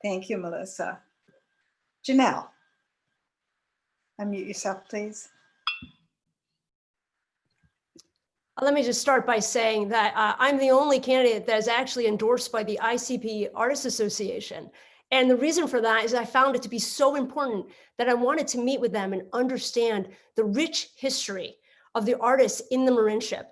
Thank you, Melissa. Janelle, unmute yourself, please. Let me just start by saying that I'm the only candidate that is actually endorsed by the ICP Artists Association. And the reason for that is I found it to be so important that I wanted to meet with them and understand the rich history of the artists in the Marinship.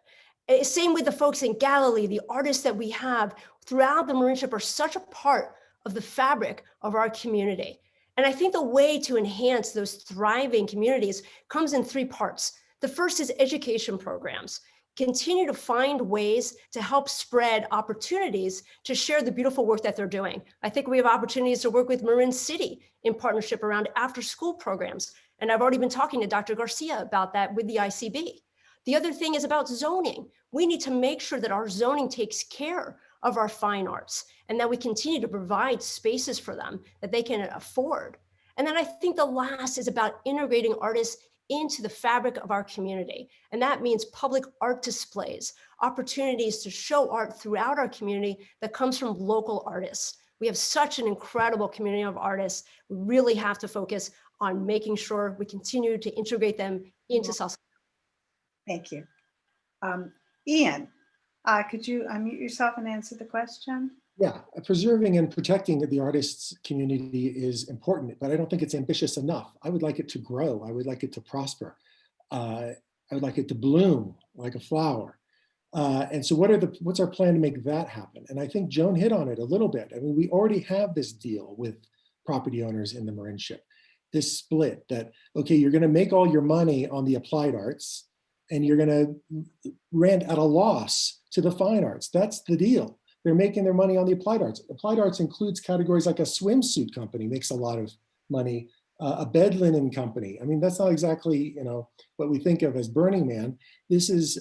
Same with the folks in Galilee. The artists that we have throughout the Marinship are such a part of the fabric of our community. And I think the way to enhance those thriving communities comes in three parts. The first is education programs. Continue to find ways to help spread opportunities to share the beautiful work that they're doing. I think we have opportunities to work with Marin City in partnership around after-school programs. And I've already been talking to Dr. Garcia about that with the ICB. The other thing is about zoning. We need to make sure that our zoning takes care of our fine arts and that we continue to provide spaces for them that they can afford. And then I think the last is about integrating artists into the fabric of our community. And that means public art displays, opportunities to show art throughout our community that comes from local artists. We have such an incredible community of artists. We really have to focus on making sure we continue to integrate them into Sausalito. Thank you. Ian, Could you unmute yourself and answer the question? Yeah, preserving and protecting the artists community is important, but I don't think it's ambitious enough. I would like it to grow. I would like it to prosper. I would like it to bloom like a flower. And so what's our plan to make that happen? And I think Joan hit on it a little bit. I mean, we already have this deal with property owners in the Marin ship, this split that, okay, you're gonna make all your money on the applied arts and you're gonna rent at a loss to the fine arts. That's the deal. They're making their money on the applied arts. Applied arts includes categories like a swimsuit company makes a lot of money, a bed linen company. I mean, that's not exactly, what we think of as Burning Man. This is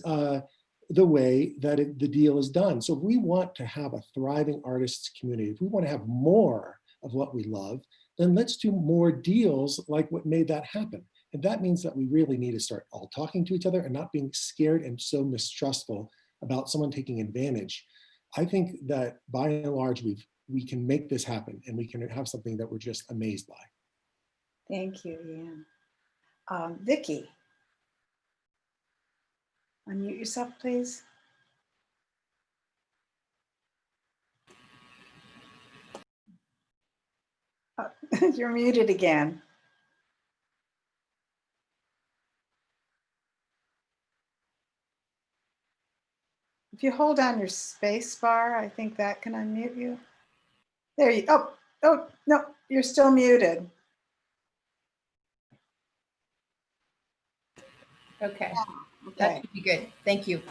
the way that the deal is done. So if we want to have a thriving artists community, if we want to have more of what we love, then let's do more deals like what made that happen. And that means that we really need to start all talking to each other and not being scared and so mistrustful about someone taking advantage. I think that by and large, we can make this happen and we can have something that we're just amazed by. Thank you, Ian. Vicki, unmute yourself, please. You're muted again. If you hold down your space bar, I think that can unmute you. There you go. Oh, no, you're still muted. Okay, Okay. that should be good. Thank you.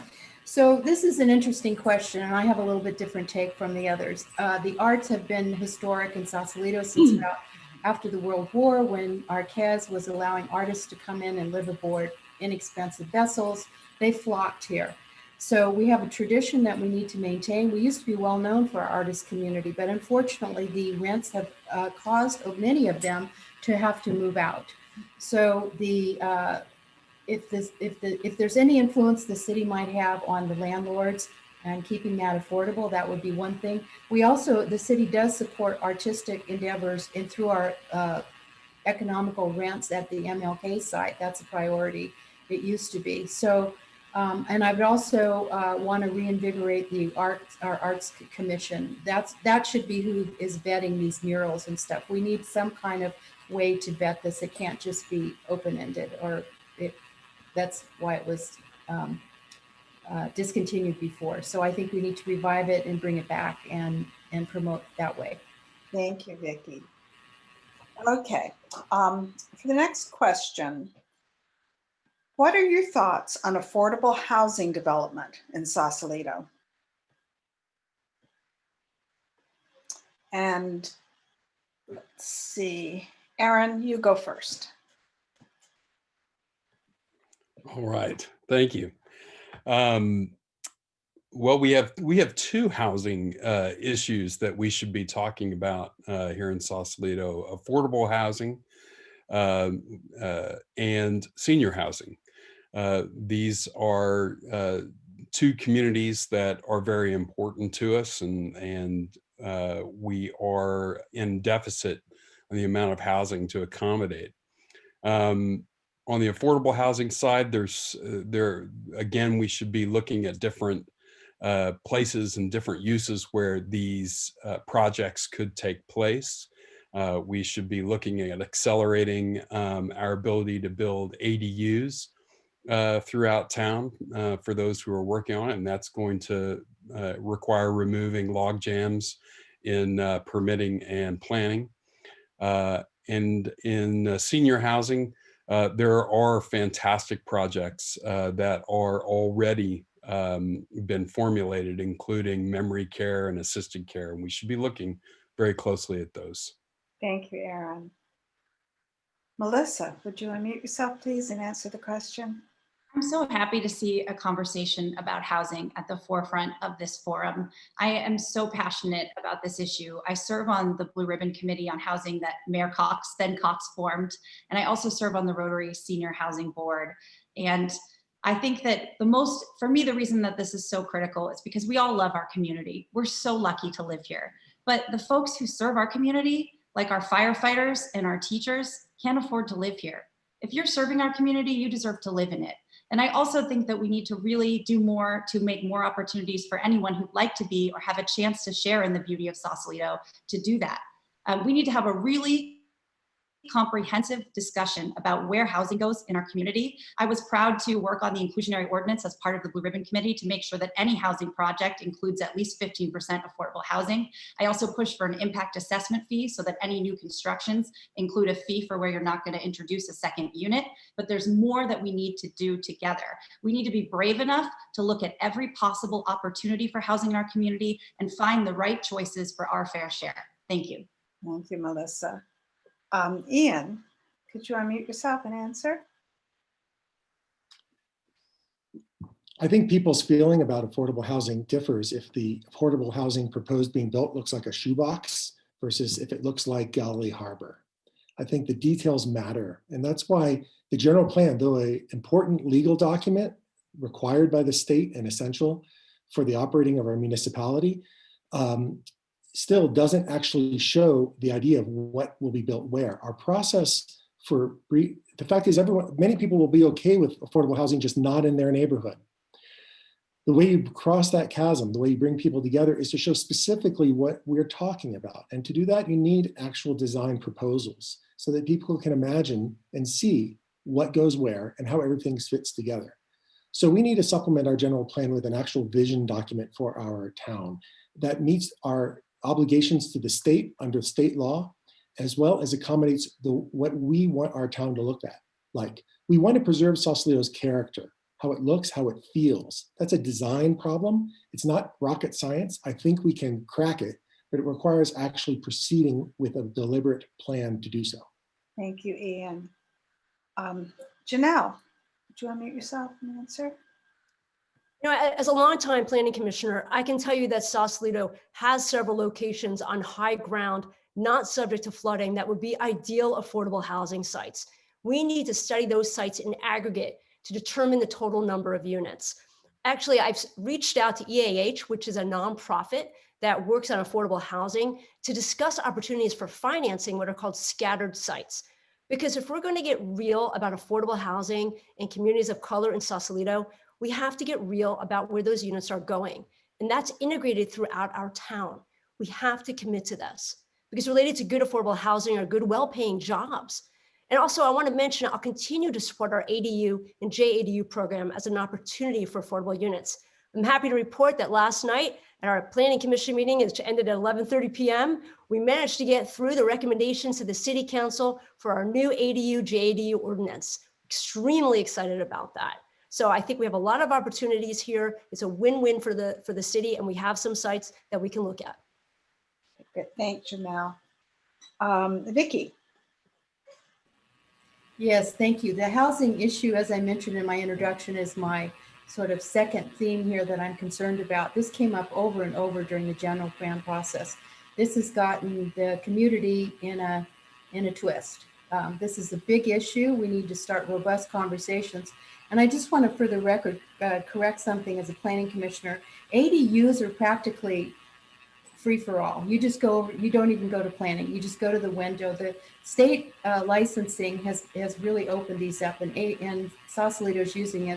So this is an interesting question, and I have a little bit different take from the others. The arts have been historic in Sausalito since about after the World War, when Arquez was allowing artists to come in and live aboard inexpensive vessels. They flocked here. So we have a tradition that we need to maintain. We used to be well known for our artist community, but unfortunately the rents have caused many of them to have to move out. So if there's any influence the city might have on the landlords and keeping that affordable, that would be one thing. We also, the city does support artistic endeavors and through our economical rents at the MLK site. That's a priority. It used to be. So, and I would also want to reinvigorate our arts commission. That should be who is vetting these murals and stuff. We need some kind of way to vet this. It can't just be open-ended, or that's why it was discontinued before. So I think we need to revive it and bring it back and promote that way. Thank you, Vicki. Okay, for the next question, what are your thoughts on affordable housing development in Sausalito? And let's see, Aaron, you go first. All right, thank you. Well, we have two housing issues that we should be talking about here in Sausalito: affordable housing and senior housing. These are two communities that are very important to us, and we are in deficit on the amount of housing to accommodate. On the affordable housing side, again, we should be looking at different places and different uses where these projects could take place. We should be looking at accelerating our ability to build ADUs throughout town for those who are working on it, and that's going to require removing log jams in permitting and planning. And in senior housing, there are fantastic projects that are already been formulated, including memory care and assisted care, and we should be looking very closely at those. Thank you, Aaron. Melissa, would you unmute yourself, please, and answer the question? I'm so happy to see a conversation about housing at the forefront of this forum. I am so passionate about this issue. I serve on the Blue Ribbon Committee on Housing that Mayor Cox, then Cox, formed, and I also serve on the Rotary Senior Housing Board. And I think that for me, the reason that this is so critical is because we all love our community. We're so lucky to live here. But the folks who serve our community, like our firefighters and our teachers, can't afford to live here. If you're serving our community, you deserve to live in it. And I also think that we need to really do more to make more opportunities for anyone who'd like to be or have a chance to share in the beauty of Sausalito to do that. We need to have a really comprehensive discussion about where housing goes in our community. I was proud to work on the inclusionary ordinance as part of the Blue Ribbon Committee to make sure that any housing project includes at least 15% affordable housing. I also pushed for an impact assessment fee so that any new constructions include a fee for where you're not going to introduce a second unit, but there's more that we need to do together. We need to be brave enough to look at every possible opportunity for housing in our community and find the right choices for our fair share. Thank you. Thank you, Melissa. Ian, could you unmute yourself and answer? I think people's feeling about affordable housing differs if the affordable housing proposed being built looks like a shoebox versus if it looks like Galilee Harbor. I think the details matter. And that's why the general plan, though an important legal document required by the state and essential for the operating of our municipality, still doesn't actually show the idea of what will be built where. Our process for, the fact is many people will be okay with affordable housing, just not in their neighborhood. The way you cross that chasm, the way you bring people together is to show specifically what we're talking about. And to do that, you need actual design proposals so that people can imagine and see what goes where and how everything fits together. So we need to supplement our general plan with an actual vision document for our town that meets our obligations to the state under state law, as well as accommodates what we want our town to look at. Like, we want to preserve Sausalito's character, how it looks, how it feels. That's a design problem. It's not rocket science. I think we can crack it, but it requires actually proceeding with a deliberate plan to do so. Thank you, Ian. Janelle, would you unmute yourself and answer? You know, as a longtime planning commissioner, I can tell you that Sausalito has several locations on high ground, not subject to flooding, that would be ideal affordable housing sites. We need to study those sites in aggregate to determine the total number of units. Actually, I've reached out to EAH, which is a nonprofit that works on affordable housing, to discuss opportunities for financing what are called scattered sites. Because if we're going to get real about affordable housing in communities of color in Sausalito, we have to get real about where those units are going. And that's integrated throughout our town. We have to commit to this because related to good affordable housing are good, well-paying jobs. And also I want to mention, I'll continue to support our ADU and JADU program as an opportunity for affordable units. I'm happy to report that last night at our Planning Commission meeting, which ended at 11:30 p.m., we managed to get through the recommendations to the City Council for our new ADU JADU ordinance. Extremely excited about that. So I think we have a lot of opportunities here. It's a win-win for the city, and we have some sites that we can look at. Good, thanks, Janelle. Vicki. Yes, thank you. The housing issue, as I mentioned in my introduction, is my sort of second theme here that I'm concerned about. This came up over and over during the general plan process. This has gotten the community in a twist. This is a big issue. We need to start robust conversations. And I just want to, for the record, correct something as a planning commissioner. ADUs are practically free for all. You just go, you don't even go to planning. You just go to the window. The state licensing has really opened these up, and Sausalito is using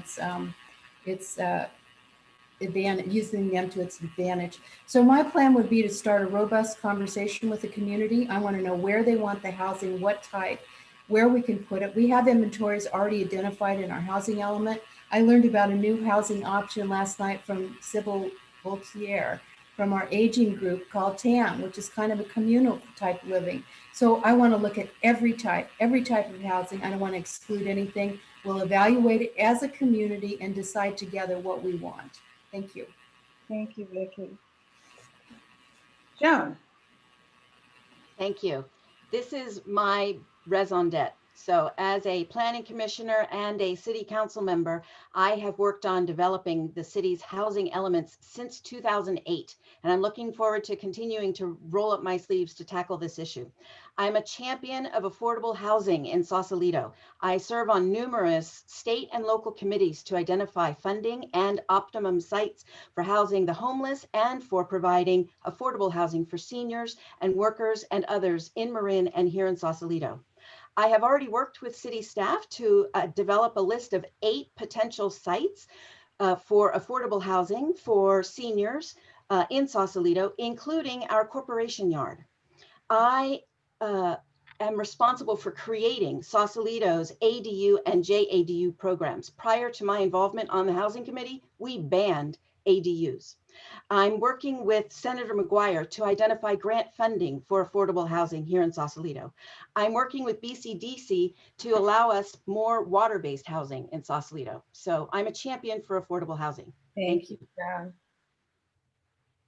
using them to its advantage. So my plan would be to start a robust conversation with the community. I want to know where they want the housing, what type, where we can put it. We have inventories already identified in our housing element. I learned about a new housing option last night from Sybil Voltaire from our aging group called TAM, which is kind of a communal type living. So I want to look at every type of housing. I don't want to exclude anything. We'll evaluate it as a community and decide together what we want. Thank you. Thank you, Vicki. Joan. Thank you. This is my raison d'etre. So as a planning commissioner and a city council member, I have worked on developing the city's housing elements since 2008, and I'm looking forward to continuing to roll up my sleeves to tackle this issue. I'm a champion of affordable housing in Sausalito. I serve on numerous state and local committees to identify funding and optimum sites for housing the homeless and for providing affordable housing for seniors and workers and others in Marin and here in Sausalito. I have already worked with city staff to develop a list of 8 potential sites for affordable housing for seniors in Sausalito, including our corporation yard. I am responsible for creating Sausalito's ADU and JADU programs. Prior to my involvement on the Housing Committee, we banned ADUs. I'm working with Senator McGuire to identify grant funding for affordable housing here in Sausalito. I'm working with BCDC to allow us more water-based housing in Sausalito. So I'm a champion for affordable housing. Thank you. Jen.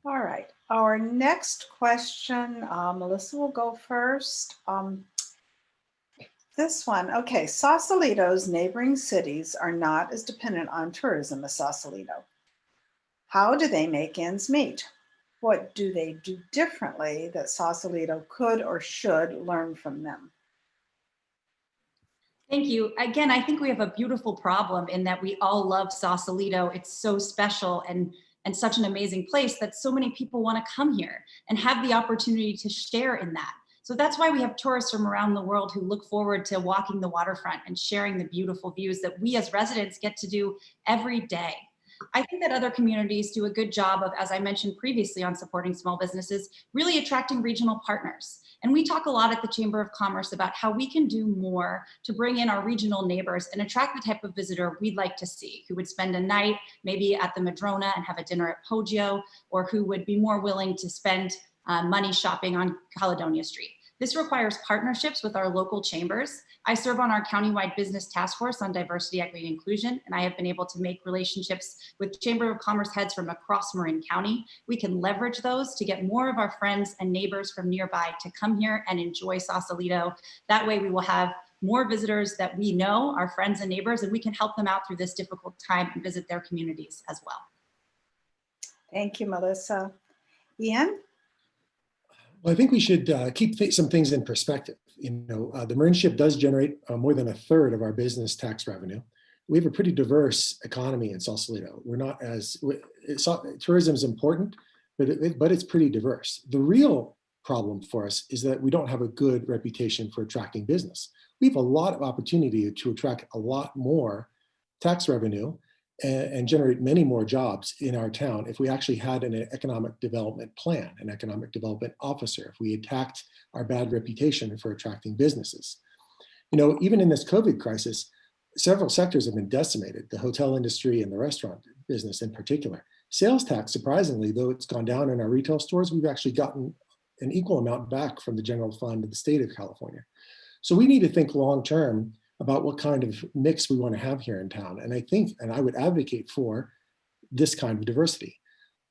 All right, our next question, Melissa will go first. This one, okay, Sausalito's neighboring cities are not as dependent on tourism as Sausalito. How do they make ends meet? What do they do differently that Sausalito could or should learn from them? Thank you. Again, I think we have a beautiful problem in that we all love Sausalito. It's so special and such an amazing place that so many people want to come here and have the opportunity to share in that. So that's why we have tourists from around the world who look forward to walking the waterfront and sharing the beautiful views that we as residents get to do every day. I think that other communities do a good job of, as I mentioned previously on supporting small businesses, really attracting regional partners. And we talk a lot at the Chamber of Commerce about how we can do more to bring in our regional neighbors and attract the type of visitor we'd like to see, who would spend a night maybe at the Madrona and have a dinner at Poggio, or who would be more willing to spend money shopping on Caledonia Street. This requires partnerships with our local chambers. I serve on our countywide business task force on diversity, equity, and inclusion, and I have been able to make relationships with Chamber of Commerce heads from across Marin County. We can leverage those to get more of our friends and neighbors from nearby to come here and enjoy Sausalito. That way we will have more visitors that we know, our friends and neighbors, and we can help them out through this difficult time and visit their communities as well. Thank you, Melissa. Ian? Well, I think we should keep some things in perspective. The Marin ship does generate more than 1/3 of our business tax revenue. We have a pretty diverse economy in Sausalito. We're not as, tourism is important, but it's pretty diverse. The real problem for us is that we don't have a good reputation for attracting business. We have a lot of opportunity to attract a lot more tax revenue and generate many more jobs in our town if we actually had an economic development plan, an economic development officer, if we attacked our bad reputation for attracting businesses. Even in this COVID crisis, several sectors have been decimated, the hotel industry and the restaurant business in particular. Sales tax, surprisingly, though it's gone down in our retail stores, we've actually gotten an equal amount back from the general fund of the state of California. So we need to think long-term about what kind of mix we want to have here in town. And I think, and I would advocate for this kind of diversity.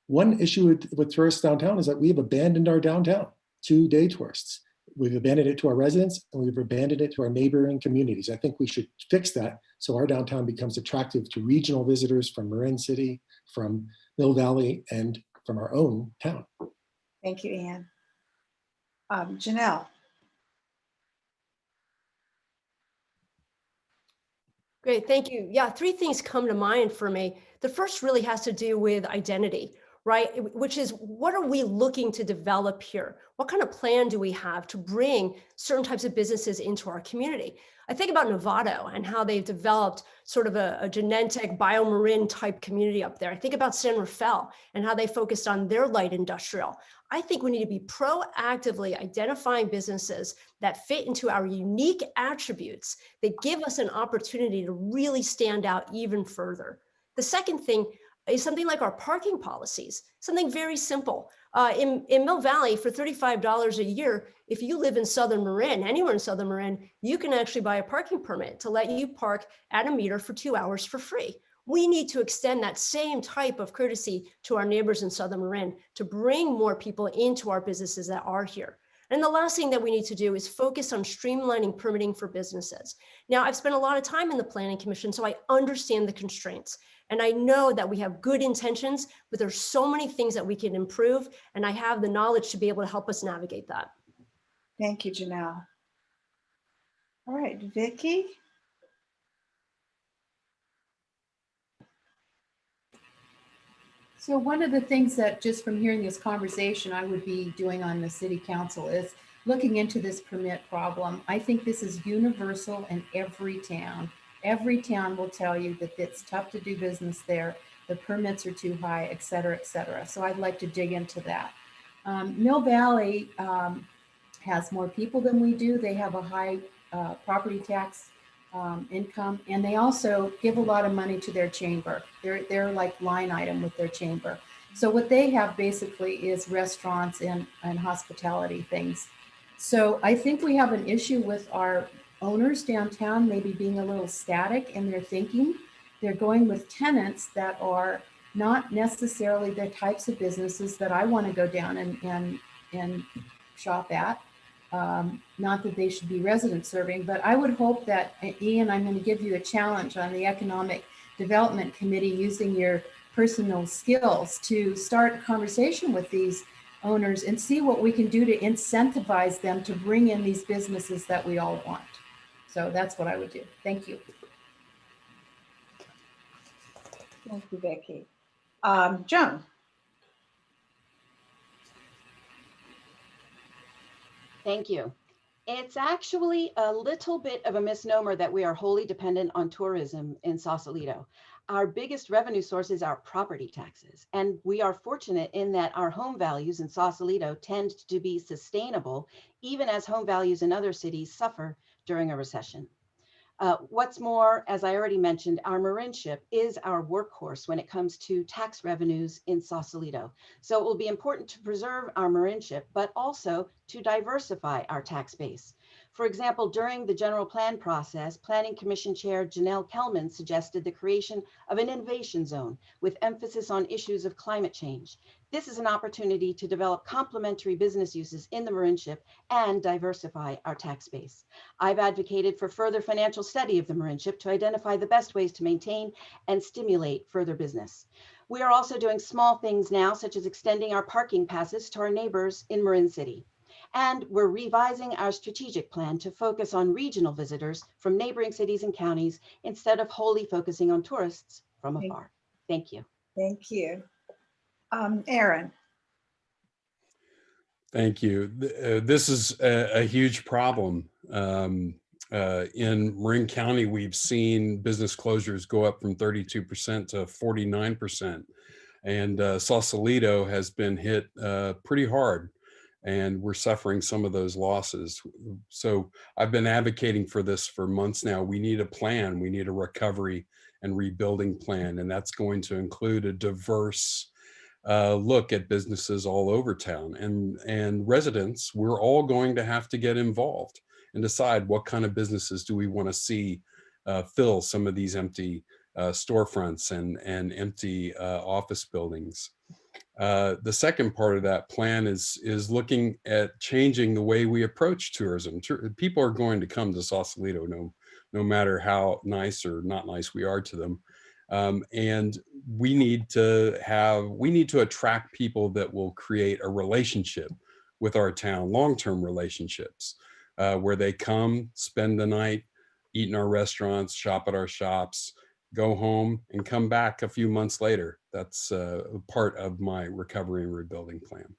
One issue with tourists downtown is that we have abandoned our downtown to day tourists. We've abandoned it to our residents and we've abandoned it to our neighboring communities. I think we should fix that so our downtown becomes attractive to regional visitors from Marin City, from Mill Valley, and from our own town. Thank you, Ian. Janelle. Great, thank you. Yeah, 3 things come to mind for me. The first really has to do with identity, right? Which is, what are we looking to develop here? What kind of plan do we have to bring certain types of businesses into our community? I think about Novato and how they've developed sort of a genetic biomarin type community up there. I think about San Rafael and how they focused on their light industrial. I think we need to be proactively identifying businesses that fit into our unique attributes that give us an opportunity to really stand out even further. The second thing is something like our parking policies, something very simple. In Mill Valley, for $35 a year, if you live in Southern Marin, anywhere in Southern Marin, you can actually buy a parking permit to let you park at a meter for 2 hours for free. We need to extend that same type of courtesy to our neighbors in Southern Marin to bring more people into our businesses that are here. And the last thing that we need to do is focus on streamlining permitting for businesses. Now, I've spent a lot of time in the Planning Commission, so I understand the constraints. And I know that we have good intentions, but there's so many things that we can improve. And I have the knowledge to be able to help us navigate that. Thank you, Janelle. All right, Vicki. So one of the things that just from hearing this conversation I would be doing on the city council is looking into this permit problem. I think this is universal in every town. Every town will tell you that it's tough to do business there. The permits are too high, et cetera, et cetera. So I'd like to dig into that. Mill Valley has more people than we do. They have a high property tax income, and they also give a lot of money to their chamber. They're like line item with their chamber. So what they have basically is restaurants and hospitality things. So I think we have an issue with our owners downtown maybe being a little static in their thinking. They're going with tenants that are not necessarily the types of businesses that I want to go down and shop at. Not that they should be resident serving, but I would hope that, Ian, I'm going to give you a challenge on the Economic Development Committee using your personal skills to start a conversation with these owners and see what we can do to incentivize them to bring in these businesses that we all want. So that's what I would do. Thank you. Thank you, Vicki. Joan. Thank you. It's actually a little bit of a misnomer that we are wholly dependent on tourism in Sausalito. Our biggest revenue source is our property taxes, and we are fortunate in that our home values in Sausalito tend to be sustainable, even as home values in other cities suffer during a recession. What's more, as I already mentioned, our Marin ship is our workhorse when it comes to tax revenues in Sausalito. So it will be important to preserve our Marin ship, but also to diversify our tax base. For example, during the general plan process, Planning Commission Chair Janelle Kelman suggested the creation of an innovation zone with emphasis on issues of climate change. This is an opportunity to develop complementary business uses in the Marin ship and diversify our tax base. I've advocated for further financial study of the Marin ship to identify the best ways to maintain and stimulate further business. We are also doing small things now, such as extending our parking passes to our neighbors in Marin City. And we're revising our strategic plan to focus on regional visitors from neighboring cities and counties instead of wholly focusing on tourists from afar. Thank you. Thank you. Aaron. Thank you. This is a huge problem. In Marin County, we've seen business closures go up from 32% to 49%. And Sausalito has been hit pretty hard, and we're suffering some of those losses. So I've been advocating for this for months now. We need a plan. We need a recovery and rebuilding plan, and that's going to include a diverse look at businesses all over town, and residents. We're all going to have to get involved and decide what kind of businesses do we want to see fill some of these empty storefronts and empty office buildings. The second part of that plan is looking at changing the way we approach tourism. People are going to come to Sausalito no matter how nice or not nice we are to them. And we need to attract people that will create a relationship with our town, long-term relationships, where they come, spend the night, eat in our restaurants, shop at our shops, go home, and come back a few months later. That's part of my recovery and rebuilding plan.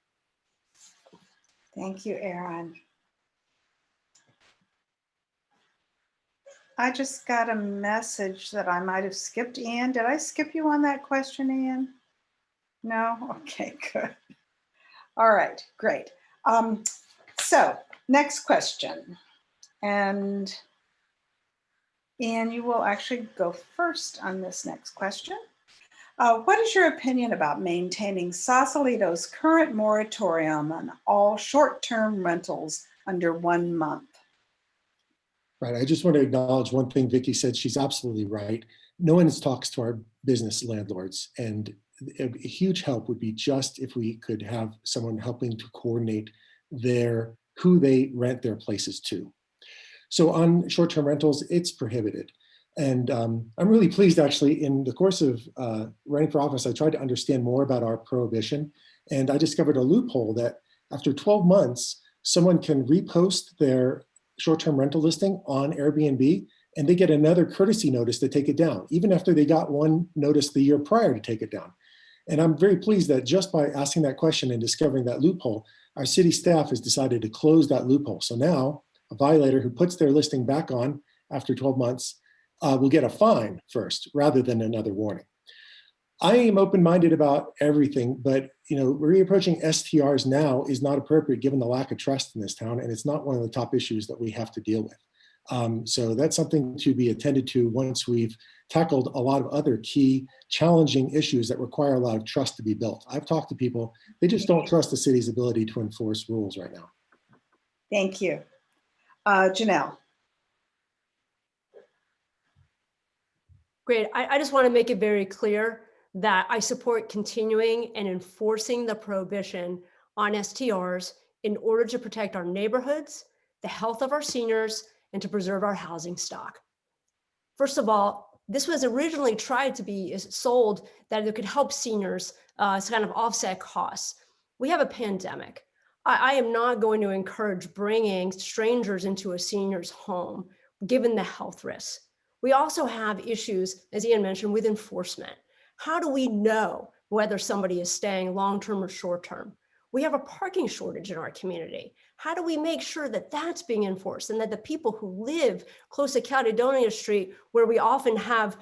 Thank you, Aaron. I just got a message that I might have skipped. Ian, did I skip you on that question, Ian? No? Okay, good. All right, great. So next question. And Ian, you will actually go first on this next question. What is your opinion about maintaining Sausalito's current moratorium on all short-term rentals under 1 month? Right. I just want to acknowledge one thing Vicki said. She's absolutely right. No one talks to our business landlords, and a huge help would be just if we could have someone helping to coordinate who they rent their places to. So on short-term rentals, it's prohibited. And I'm really pleased, actually, in the course of running for office, I tried to understand more about our prohibition, and I discovered a loophole that after 12 months, someone can repost their short-term rental listing on Airbnb, and they get another courtesy notice to take it down, even after they got one notice the year prior to take it down. And I'm very pleased that just by asking that question and discovering that loophole, our city staff has decided to close that loophole. So now a violator who puts their listing back on after 12 months will get a fine first rather than another warning. I am open-minded about everything, but reapproaching STRs now is not appropriate given the lack of trust in this town, and it's not one of the top issues that we have to deal with. So that's something to be attended to once we've tackled a lot of other key challenging issues that require a lot of trust to be built. I've talked to people, they just don't trust the city's ability to enforce rules right now. Thank you. Janelle. Great. I just want to make it very clear that I support continuing and enforcing the prohibition on STRs in order to protect our neighborhoods, the health of our seniors, and to preserve our housing stock. First of all, this was originally tried to be sold that it could help seniors to kind of offset costs. We have a pandemic. I am not going to encourage bringing strangers into a senior's home, given the health risks. We also have issues, as Ian mentioned, with enforcement. How do we know whether somebody is staying long-term or short-term? We have a parking shortage in our community. How do we make sure that that's being enforced and that the people who live close to Caledonia Street, where we often have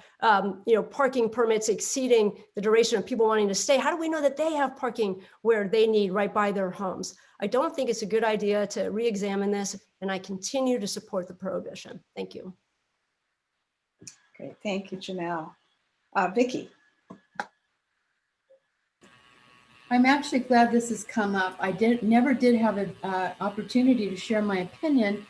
parking permits exceeding the duration of people wanting to stay, how do we know that they have parking where they need right by their homes? I don't think it's a good idea to re-examine this, and I continue to support the prohibition. Thank you. Great, thank you, Janelle. Vicki. I'm actually glad this has come up. I never did have an opportunity to share my opinion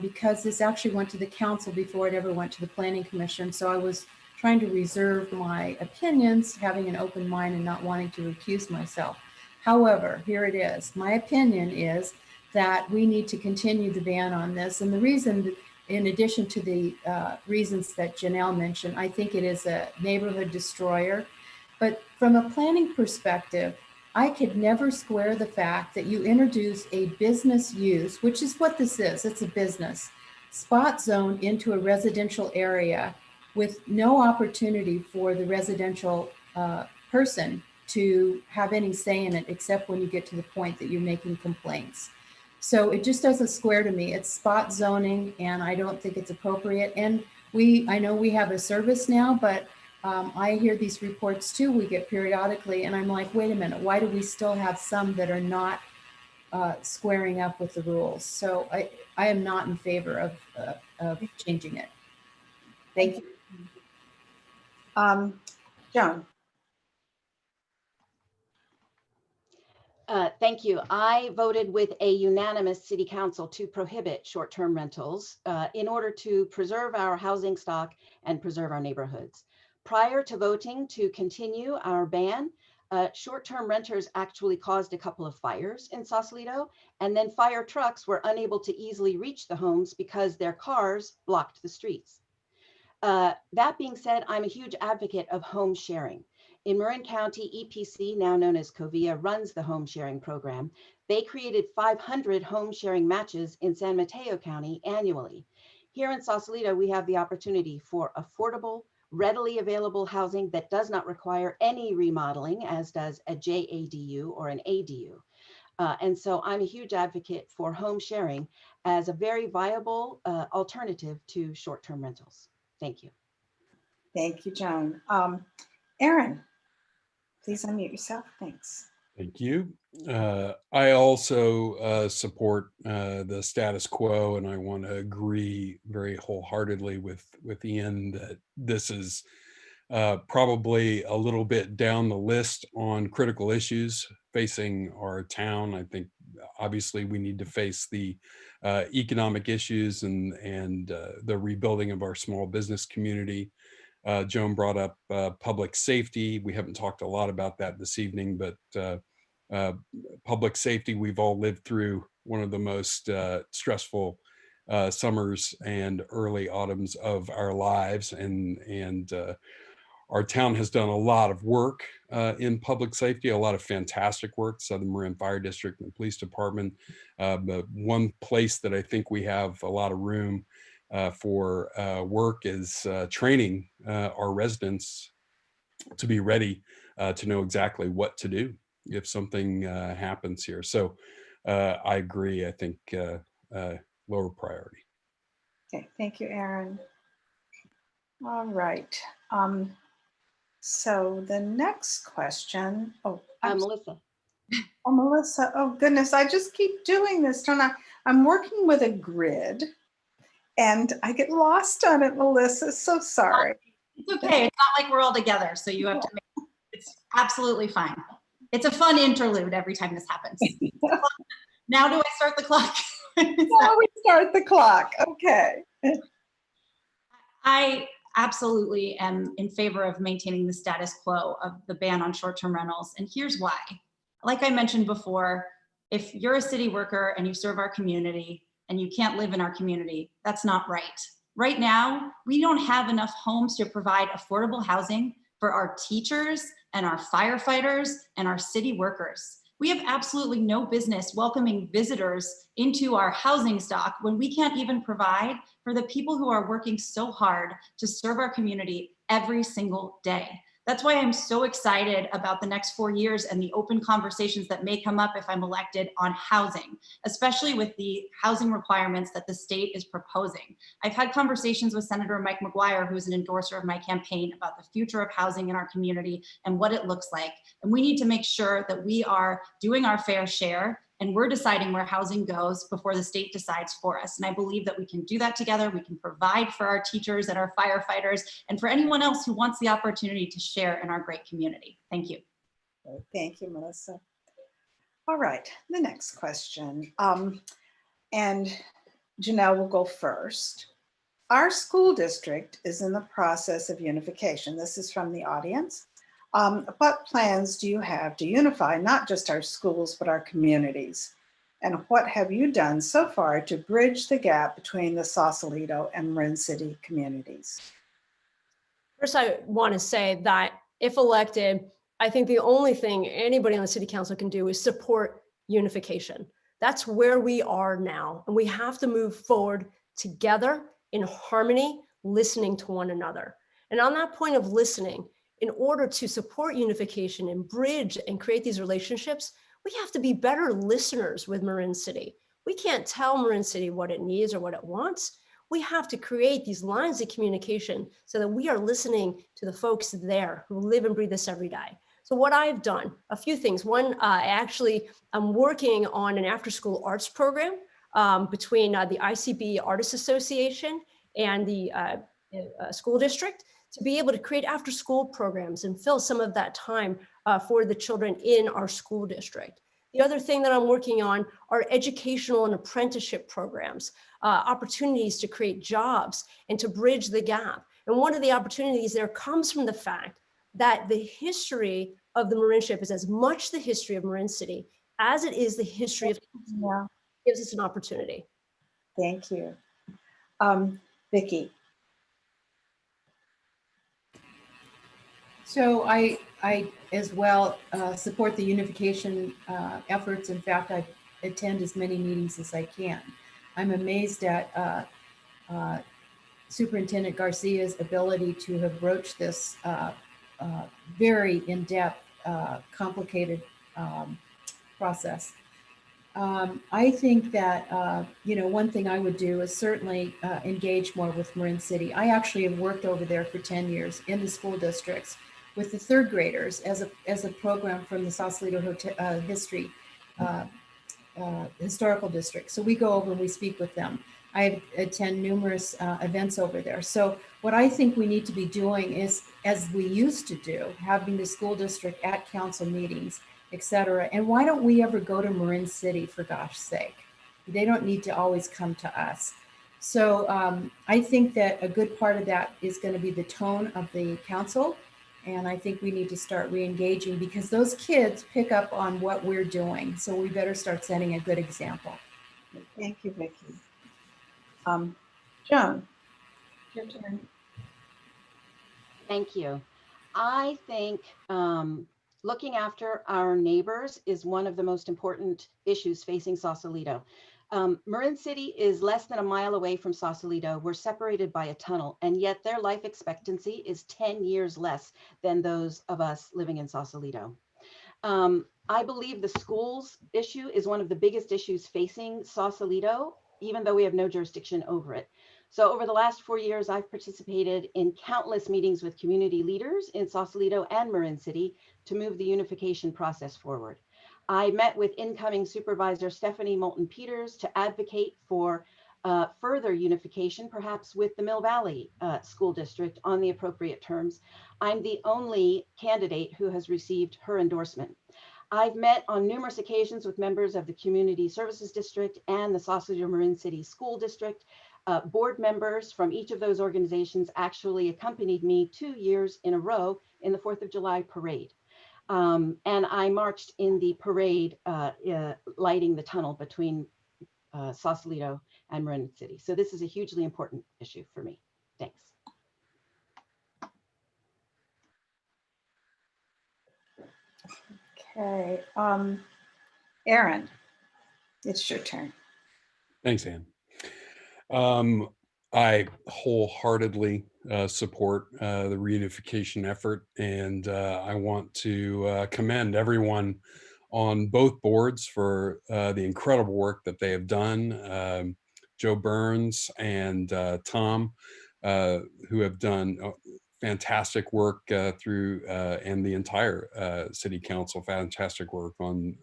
because this actually went to the council before it ever went to the planning commission. So I was trying to reserve my opinions, having an open mind and not wanting to recuse myself. However, here it is. My opinion is that we need to continue the ban on this. And the reason, in addition to the reasons that Janelle mentioned, I think it is a neighborhood destroyer. But from a planning perspective, I could never square the fact that you introduce a business use, which is what this is, it's a business, spot zone into a residential area with no opportunity for the residential person to have any say in it, except when you get to the point that you're making complaints. So it just doesn't square to me. It's spot zoning, and I don't think it's appropriate. And I know we have a service now, but I hear these reports too, we get periodically, and I'm like, wait a minute, why do we still have some that are not squaring up with the rules? So I am not in favor of changing it. Thank you. Joan. Thank you. I voted with a unanimous city council to prohibit short-term rentals in order to preserve our housing stock and preserve our neighborhoods. Prior to voting to continue our ban, short-term renters actually caused a couple of fires in Sausalito, and then fire trucks were unable to easily reach the homes because their cars blocked the streets. That being said, I'm a huge advocate of home sharing. In Marin County, EPC, now known as Covia, runs the home sharing program. They created 500 home sharing matches in San Mateo County annually. Here in Sausalito, we have the opportunity for affordable, readily available housing that does not require any remodeling, as does a JADU or an ADU. And so I'm a huge advocate for home sharing as a very viable alternative to short-term rentals. Thank you. Thank you, Joan. Aaron, please unmute yourself. Thanks. Thank you. I also support the status quo, and I want to agree very wholeheartedly with Ian that this is probably a little bit down the list on critical issues facing our town. I think obviously we need to face the economic issues and the rebuilding of our small business community. Joan brought up public safety. We haven't talked a lot about that this evening, but public safety, we've all lived through one of the most stressful summers and early autumns of our lives, and our town has done a lot of work in public safety, a lot of fantastic work, Southern Marin Fire District and the Police Department. But one place that I think we have a lot of room for work is training our residents to be ready to know exactly what to do if something happens here. So I agree. I think lower priority. Okay, thank you, Aaron. All right. So the next question, Melissa. Oh, Melissa, oh goodness, I just keep doing this, don't I? I'm working with a grid and I get lost on it, Melissa, so sorry. It's okay, it's not like we're all together, so you have to make, it's absolutely fine. It's a fun interlude every time this happens. Now do I start the clock? Now we start the clock, okay. I absolutely am in favor of maintaining the status quo of the ban on short-term rentals, and here's why. Like I mentioned before, if you're a city worker and you serve our community and you can't live in our community, that's not right. Right now, we don't have enough homes to provide affordable housing for our teachers and our firefighters and our city workers. We have absolutely no business welcoming visitors into our housing stock when we can't even provide for the people who are working so hard to serve our community every single day. That's why I'm so excited about the next 4 years and the open conversations that may come up if I'm elected on housing, especially with the housing requirements that the state is proposing. I've had conversations with Senator Mike McGuire, who's an endorser of my campaign, about the future of housing in our community and what it looks like. And we need to make sure that we are doing our fair share and we're deciding where housing goes before the state decides for us. And I believe that we can do that together. We can provide for our teachers and our firefighters and for anyone else who wants the opportunity to share in our great community. Thank you. Thank you, Melissa. All right, the next question. And Janelle will go first. Our school district is in the process of unification. This is from the audience. What plans do you have to unify not just our schools, but our communities? And what have you done so far to bridge the gap between the Sausalito and Marin City communities? First, I want to say that if elected, I think the only thing anybody on the city council can do is support unification. That's where we are now. And we have to move forward together in harmony, listening to one another. And on that point of listening, in order to support unification and bridge and create these relationships, we have to be better listeners with Marin City. We can't tell Marin City what it needs or what it wants. We have to create these lines of communication so that we are listening to the folks there who live and breathe this every day. So what I've done, a few things. One, I'm working on an after-school arts program between the ICB Artists Association and the school district, to be able to create after school programs and fill some of that time for the children in our school district. The other thing that I'm working on are educational and apprenticeship programs, opportunities to create jobs and to bridge the gap. And one of the opportunities there comes from the fact that the history of the Marinship is as much the history of Marin City as it is the history of, gives us an opportunity. Thank you. Vicki. So I as well support the unification efforts. In fact, I attend as many meetings as I can. I'm amazed at Superintendent Garcia's ability to have broached this very in-depth, complicated process. I think that, one thing I would do is certainly engage more with Marin City. I actually have worked over there for 10 years in the school districts with the third graders as a program from the Sausalito Historical District. So we go over and we speak with them. I attend numerous events over there. So what I think we need to be doing is, as we used to do, having the school district at council meetings, et cetera. And why don't we ever go to Marin City, for gosh sake? They don't need to always come to us. So I think that a good part of that is going to be the tone of the council. And I think we need to start re-engaging because those kids pick up on what we're doing. So we better start setting a good example. Thank you, Vicki. Joan, your turn. Thank you. I think looking after our neighbors is one of the most important issues facing Sausalito. Marin City is less than a mile away from Sausalito. We're separated by a tunnel, and yet their life expectancy is 10 years less than those of us living in Sausalito. I believe the schools issue is one of the biggest issues facing Sausalito, even though we have no jurisdiction over it. So over the last 4 years, I've participated in countless meetings with community leaders in Sausalito and Marin City to move the unification process forward. I met with incoming Supervisor Stephanie Moulton-Peters to advocate for further unification, perhaps with the Mill Valley School District on the appropriate terms. I'm the only candidate who has received her endorsement. I've met on numerous occasions with members of the Community Services District and the Sausalito Marin City School District. Board members from each of those organizations actually accompanied me 2 years in a row in the 4th of July parade. And I marched in the parade lighting the tunnel between Sausalito and Marin City. So this is a hugely important issue for me. Thanks. Okay, Aaron, it's your turn. Thanks, Ann. I wholeheartedly support the reunification effort, and I want to commend everyone on both boards for the incredible work that they have done. Joe Burns and Tom, who have done fantastic work through, and the entire City Council, fantastic work on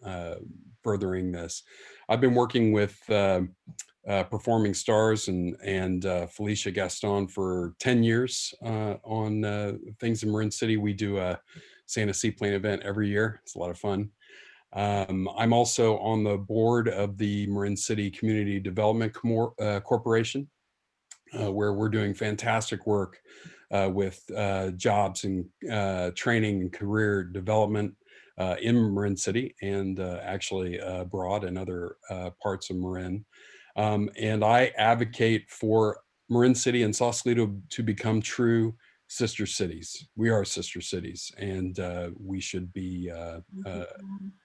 furthering this. I've been working with Performing Stars and Felicia Gaston for 10 years on things in Marin City. We do a Santa Seaplane event every year. It's a lot of fun. I'm also on the board of the Marin City Community Development Corporation, where we're doing fantastic work with jobs and training and career development in Marin City and actually abroad in other parts of Marin. And I advocate for Marin City and Sausalito to become true sister cities. We are sister cities, and we should be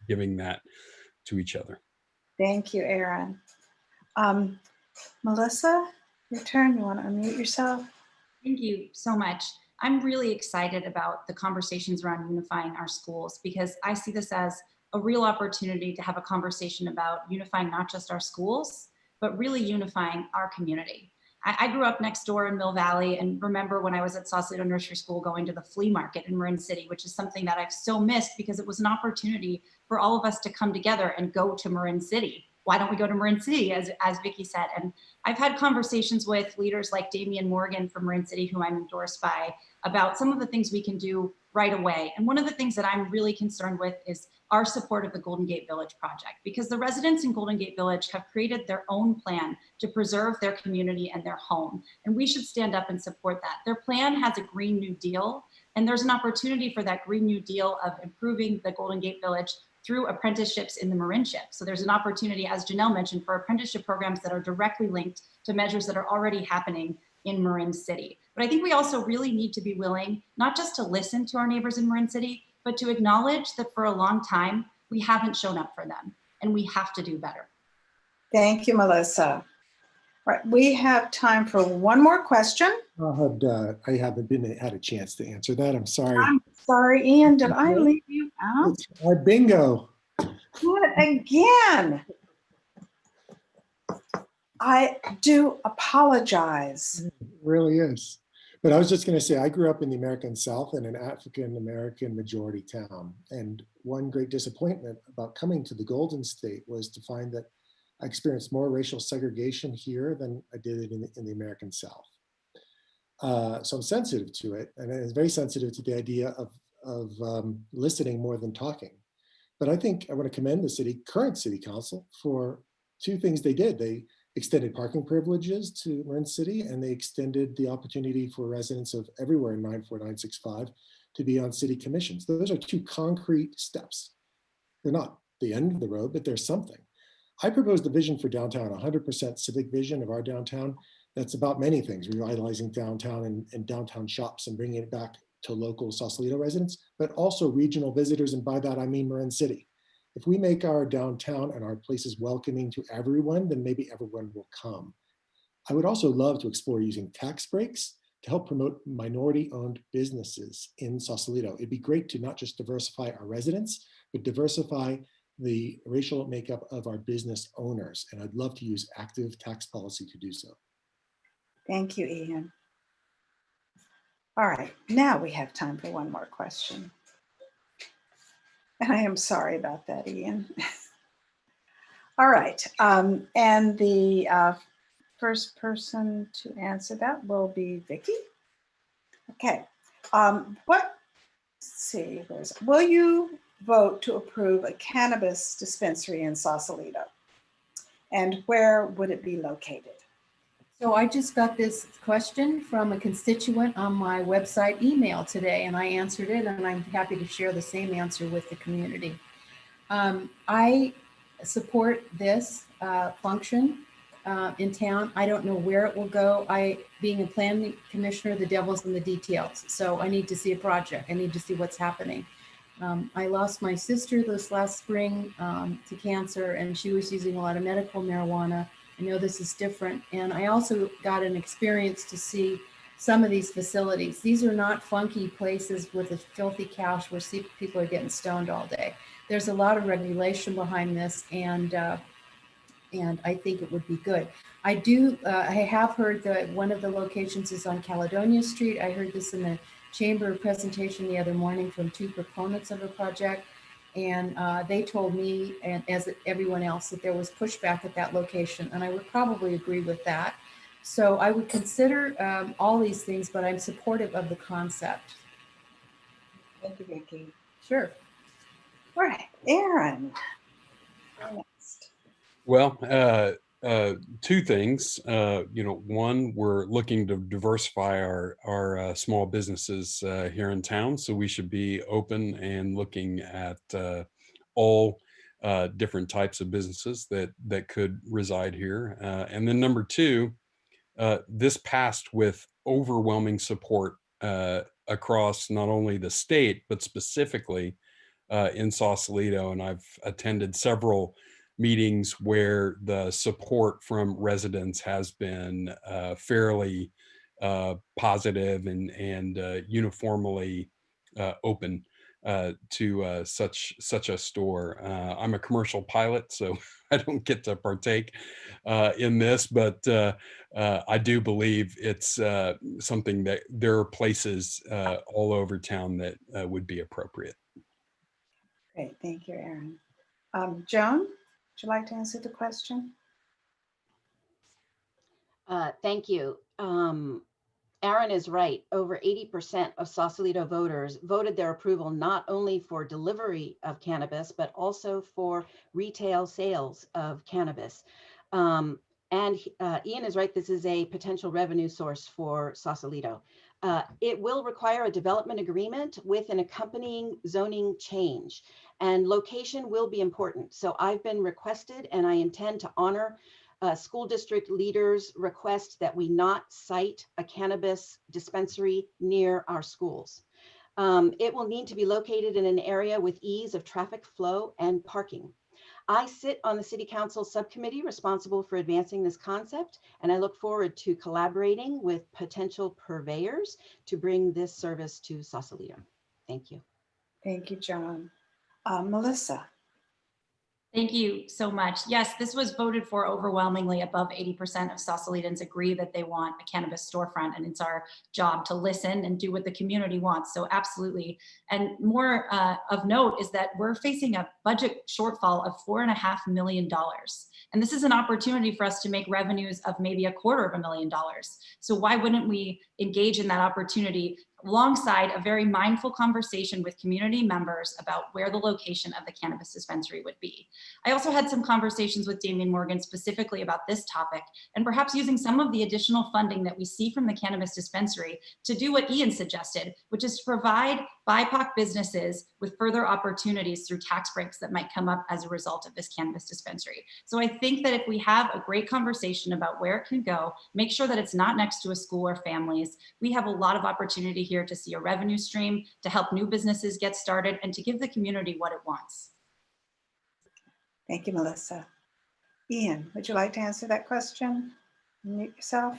giving that to each other. Thank you, Aaron. Melissa, your turn. You want to unmute yourself? Thank you so much. I'm really excited about the conversations around unifying our schools, because I see this as a real opportunity to have a conversation about unifying not just our schools, but really unifying our community. I grew up next door in Mill Valley, and remember when I was at Sausalito Nursery School going to the flea market in Marin City, which is something that I've so missed because it was an opportunity for all of us to come together and go to Marin City. Why don't we go to Marin City, as Vicki said? And I've had conversations with leaders like Damian Morgan from Marin City, who I'm endorsed by, about some of the things we can do right away. And one of the things that I'm really concerned with is our support of the Golden Gate Village project, because the residents in Golden Gate Village have created their own plan to preserve their community and their home. And we should stand up and support that. Their plan has a Green New Deal, and there's an opportunity for that Green New Deal of improving the Golden Gate Village through apprenticeships in the Marinship. So there's an opportunity, as Janelle mentioned, for apprenticeship programs that are directly linked to measures that are already happening in Marin City. But I think we also really need to be willing, not just to listen to our neighbors in Marin City, but to acknowledge that for a long time, we haven't shown up for them, and we have to do better. Thank you, Melissa. All right, we have time for one more question. I haven't had a chance to answer that. I'm sorry. I'm sorry, Ian, did I leave you out? It's our bingo. What again? I do apologize. It really is. But I was just going to say, I grew up in the American South in an African-American majority town. And one great disappointment about coming to the Golden State was to find that I experienced more racial segregation here than I did in the American South. So I'm sensitive to it, and I'm very sensitive to the idea of listening more than talking. But I think I want to commend the current city council for two things they did. They extended parking privileges to Marin City, and they extended the opportunity for residents of everywhere in 94965 to be on city commissions. Those are two concrete steps. They're not the end of the road, but there's something. I proposed a vision for downtown, 100% civic vision of our downtown. That's about many things, revitalizing downtown and downtown shops and bringing it back to local Sausalito residents, but also regional visitors. And by that, I mean Marin City. If we make our downtown and our places welcoming to everyone, then maybe everyone will come. I would also love to explore using tax breaks to help promote minority-owned businesses in Sausalito. It'd be great to not just diversify our residents, but diversify the racial makeup of our business owners. And I'd love to use active tax policy to do so. Thank you, Ian. All right, now we have time for one more question. And I am sorry about that, Ian. All right, and the first person to answer that will be Vicki. Okay, let's see, will you vote to approve a cannabis dispensary in Sausalito? And where would it be located? So I just got this question from a constituent on my website email today, and I answered it, and I'm happy to share the same answer with the community. I support this function in town. I don't know where it will go. Being a planning commissioner, the devil's in the details. So I need to see a project. I need to see what's happening. I lost my sister this last spring to cancer, and she was using a lot of medical marijuana. I know this is different. And I also got an experience to see some of these facilities. These are not funky places with a filthy couch where people are getting stoned all day. There's a lot of regulation behind this, and I think it would be good. I have heard that one of the locations is on Caledonia Street. I heard this in the chamber presentation the other morning from two proponents of a project. And they told me, and as everyone else, that there was pushback at that location. And I would probably agree with that. So I would consider all these things, but I'm supportive of the concept. Thank you, Vicki. Sure. All right, Aaron. Next. Well, two things. One, we're looking to diversify our small businesses here in town, so we should be open and looking at all different types of businesses that could reside here. And then number two, this passed with overwhelming support across not only the state but specifically in Sausalito, and I've attended several meetings where the support from residents has been fairly positive and uniformly open to such a store. I'm a commercial pilot, so I don't get to partake in this, but I do believe it's something that there are places all over town that would be appropriate. Great, thank you, Aaron. Joan, would you like to answer the question? Thank you. Aaron is right. Over 80% of Sausalito voters voted their approval not only for delivery of cannabis, but also for retail sales of cannabis. And Ian is right, this is a potential revenue source for Sausalito. It will require a development agreement with an accompanying zoning change, and location will be important. So I've been requested, and I intend to honor school district leaders' request that we not cite a cannabis dispensary near our schools. It will need to be located in an area with ease of traffic flow and parking. I sit on the City Council subcommittee responsible for advancing this concept, and I look forward to collaborating with potential purveyors to bring this service to Sausalito. Thank you. Thank you, Joan. Melissa. Thank you so much. Yes, this was voted for overwhelmingly. Above 80% of Sausalitans agree that they want a cannabis storefront, and it's our job to listen and do what the community wants. So absolutely. And more of note is that we're facing a budget shortfall of $4.5 million. And this is an opportunity for us to make revenues of maybe $250,000. So why wouldn't we engage in that opportunity alongside a very mindful conversation with community members about where the location of the cannabis dispensary would be. I also had some conversations with Damian Morgan specifically about this topic, and perhaps using some of the additional funding that we see from the cannabis dispensary to do what Ian suggested, which is to provide BIPOC businesses with further opportunities through tax breaks that might come up as a result of this cannabis dispensary. So I think that if we have a great conversation about where it can go, make sure that it's not next to a school or families, we have a lot of opportunity here to see a revenue stream, to help new businesses get started, and to give the community what it wants. Thank you, Melissa. Ian, would you like to answer that question? Unmute yourself.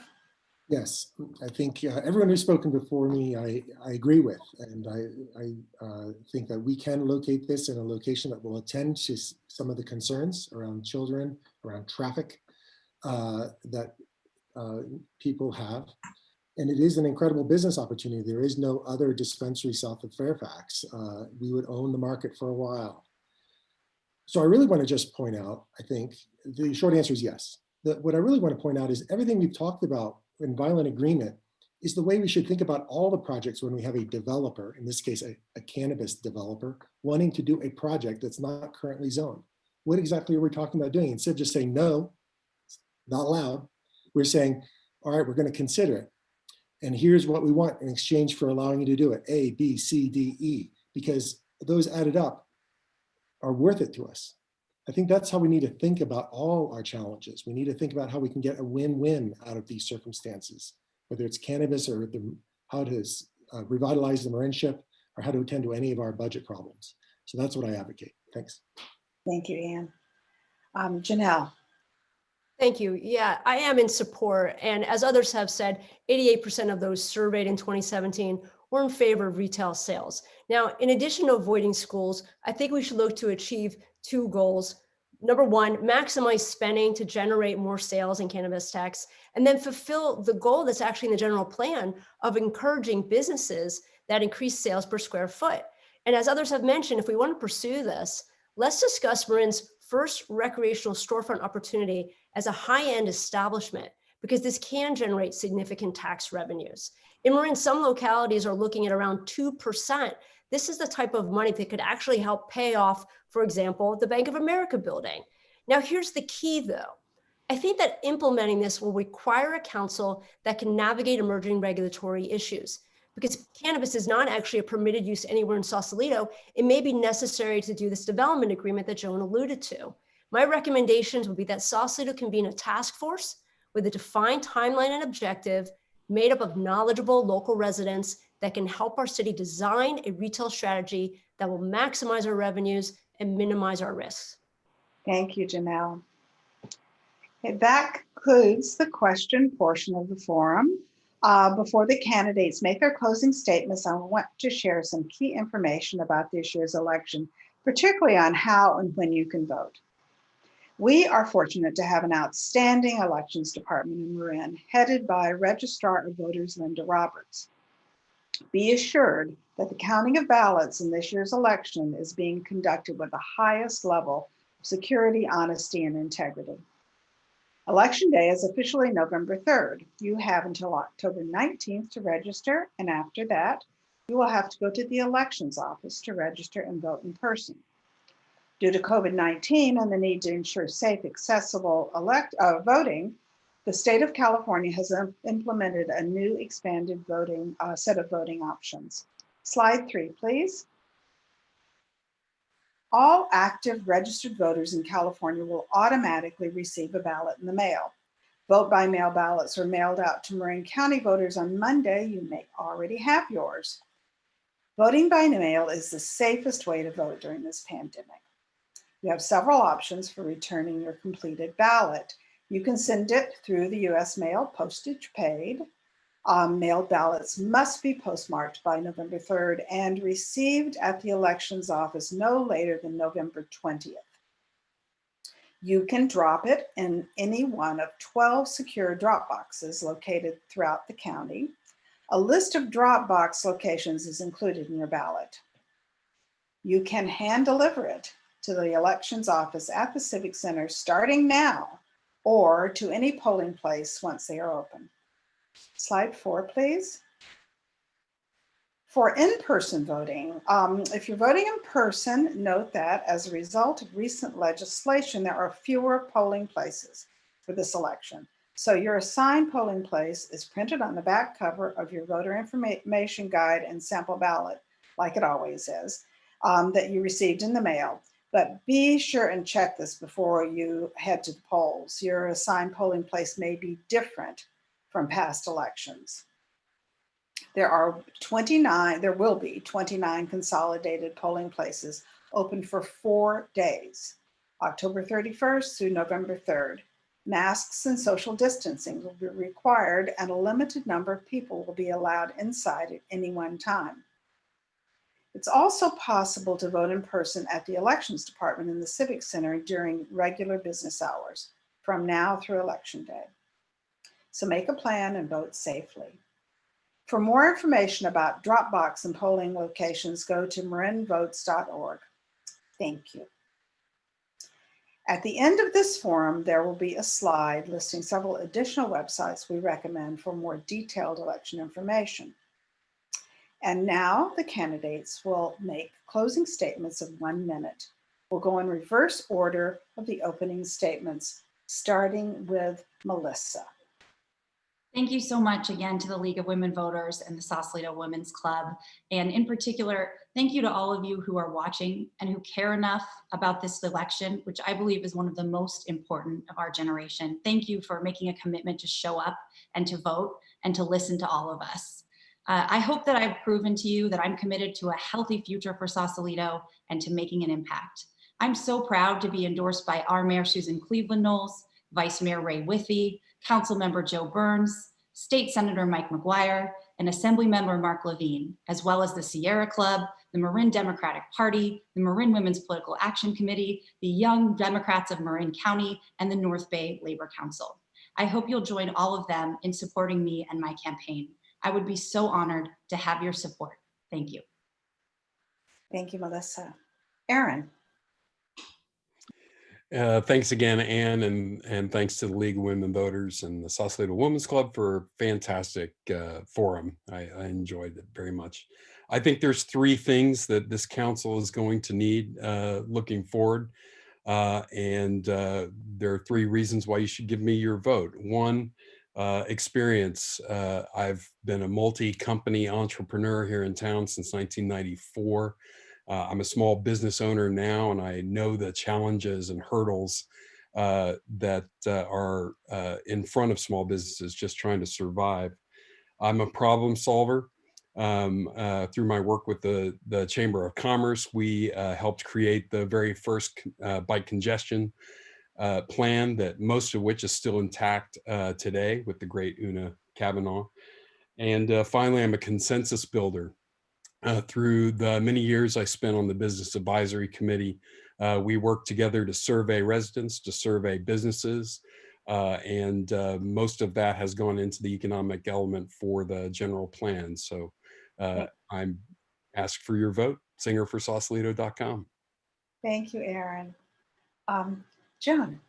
Yes, I think everyone who's spoken before me, I agree with, and I think that we can locate this in a location that will attend to some of the concerns around children, around traffic that people have. And it is an incredible business opportunity. There is no other dispensary south of Fairfax. We would own the market for a while. So I really want to just point out, I think the short answer is yes. What I really want to point out is everything we've talked about in violent agreement is the way we should think about all the projects when we have a developer, in this case, a cannabis developer, wanting to do a project that's not currently zoned. What exactly are we talking about doing? Instead of just saying no, not allowed, we're saying, all right, we're going to consider it. And here's what we want in exchange for allowing you to do it, A, B, C, D, E, because those added up are worth it to us. I think that's how we need to think about all our challenges. We need to think about how we can get a win-win out of these circumstances, whether it's cannabis or how to revitalize the Marin ship or how to attend to any of our budget problems. So that's what I advocate. Thanks. Thank you, Anne. Janelle. Thank you. Yeah, I am in support. And as others have said, 88% of those surveyed in 2017 were in favor of retail sales. Now, in addition to avoiding schools, I think we should look to achieve two goals. Number one, maximize spending to generate more sales in cannabis tax, and then fulfill the goal that's actually in the general plan of encouraging businesses that increase sales per square foot. And as others have mentioned, if we want to pursue this, let's discuss Marin's first recreational storefront opportunity as a high-end establishment, because this can generate significant tax revenues. In Marin, some localities are looking at around 2%. This is the type of money that could actually help pay off, for example, the Bank of America building. Now, here's the key, though. I think that implementing this will require a council that can navigate emerging regulatory issues. Because cannabis is not actually a permitted use anywhere in Sausalito, it may be necessary to do this development agreement that Joan alluded to. My recommendations would be that Sausalito convene a task force with a defined timeline and objective made up of knowledgeable local residents that can help our city design a retail strategy that will maximize our revenues and minimize our risks. Thank you, Janelle. Okay, that concludes the question portion of the forum. Before the candidates make their closing statements, I want to share some key information about this year's election, particularly on how and when you can vote. We are fortunate to have an outstanding elections department in Marin, headed by Registrar of Voters Linda Roberts. Be assured that the counting of ballots in this year's election is being conducted with the highest level of security, honesty, and integrity. Election Day is officially November 3rd. You have until October 19th to register, and after that, you will have to go to the elections office to register and vote in person. Due to COVID-19 and the need to ensure safe, accessible voting, the state of California has implemented a new expanded voting set of voting options. Slide 3, please. All active registered voters in California will automatically receive a ballot in the mail. Vote by mail ballots are mailed out to Marin County voters on Monday. You may already have yours. Voting by mail is the safest way to vote during this pandemic. You have several options for returning your completed ballot. You can send it through the US mail, postage paid. Mailed ballots must be postmarked by November 3rd and received at the elections office no later than November 20th. You can drop it in any one of 12 secure drop boxes located throughout the county. A list of drop box locations is included in your ballot. You can hand deliver it to the elections office at the Civic Center starting now, or to any polling place once they are open. Slide 4, please. For in-person voting, if you're voting in person, note that as a result of recent legislation, there are fewer polling places for this election. So your assigned polling place is printed on the back cover of your voter information guide and sample ballot, like it always is, that you received in the mail. But be sure and check this before you head to the polls. Your assigned polling place may be different from past elections. There will be 29 consolidated polling places open for 4 days, October 31st through November 3rd. Masks and social distancing will be required, and a limited number of people will be allowed inside at any one time. It's also possible to vote in person at the Elections Department in the Civic Center during regular business hours from now through Election Day. So make a plan and vote safely. For more information about Dropbox and polling locations, go to marinvotes.org. Thank you. At the end of this forum, there will be a slide listing several additional websites we recommend for more detailed election information. And now the candidates will make closing statements of 1 minute. We'll go in reverse order of the opening statements, starting with Melissa. Thank you so much again to the League of Women Voters and the Sausalito Women's Club. And in particular, thank you to all of you who are watching and who care enough about this election, which I believe is one of the most important of our generation. Thank you for making a commitment to show up and to vote and to listen to all of us. I hope that I've proven to you that I'm committed to a healthy future for Sausalito and to making an impact. I'm so proud to be endorsed by our Mayor Susan Cleveland Knowles, Vice Mayor Ray Withey, Council Member Joe Burns, State Senator Mike McGuire, and Assembly Member Mark Levine, as well as the Sierra Club, the Marin Democratic Party, the Marin Women's Political Action Committee, the Young Democrats of Marin County, and the North Bay Labor Council. I hope you'll join all of them in supporting me and my campaign. I would be so honored to have your support. Thank you. Thank you, Melissa. Aaron. Thanks again, Ann, and thanks to the League of Women Voters and the Sausalito Women's Club for a fantastic forum. I enjoyed it very much. I think there's 3 things that this council is going to need looking forward. And there are 3 reasons why you should give me your vote. 1, experience. I've been a multi-company entrepreneur here in town since 1994. I'm a small business owner now, and I know the challenges and hurdles that are in front of small businesses just trying to survive. I'm a problem solver. Through my work with the Chamber of Commerce, we helped create the very first bike congestion plan, that most of which is still intact today with the great Una Kavanaugh. And finally, I'm a consensus builder. Through the many years I spent on the Business Advisory Committee, we worked together to survey residents, to survey businesses, and most of that has gone into the economic element for the general plan. So I'm asked for your vote, singerforsausalito.com. Thank you, Aaron. Joan.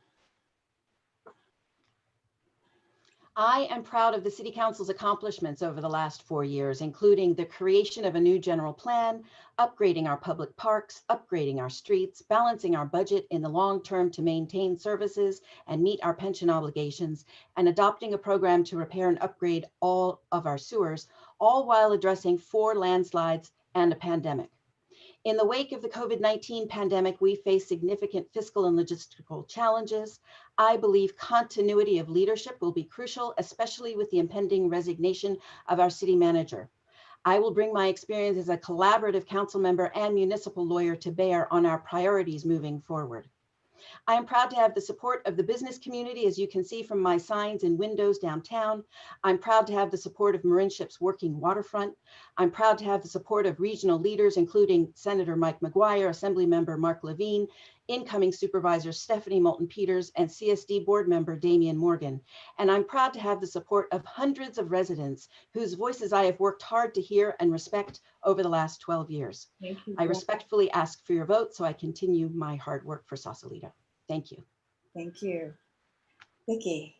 I am proud of the City Council's accomplishments over the last 4 years, including the creation of a new general plan, upgrading our public parks, upgrading our streets, balancing our budget in the long term to maintain services and meet our pension obligations, and adopting a program to repair and upgrade all of our sewers, all while addressing 4 landslides and a pandemic. In the wake of the COVID-19 pandemic, we face significant fiscal and logistical challenges. I believe continuity of leadership will be crucial, especially with the impending resignation of our city manager. I will bring my experience as a collaborative council member and municipal lawyer to bear on our priorities moving forward. I am proud to have the support of the business community, as you can see from my signs and windows downtown. I'm proud to have the support of Marinship's working waterfront. I'm proud to have the support of regional leaders, including Senator Mike McGuire, Assembly Member Mark Levine, incoming Supervisor Stephanie Moulton-Peters, and CSD Board Member Damian Morgan. And I'm proud to have the support of hundreds of residents whose voices I have worked hard to hear and respect over the last 12 years. Thank you. I respectfully ask for your vote so I continue my hard work for Sausalito. Thank you. Thank you. Vicki.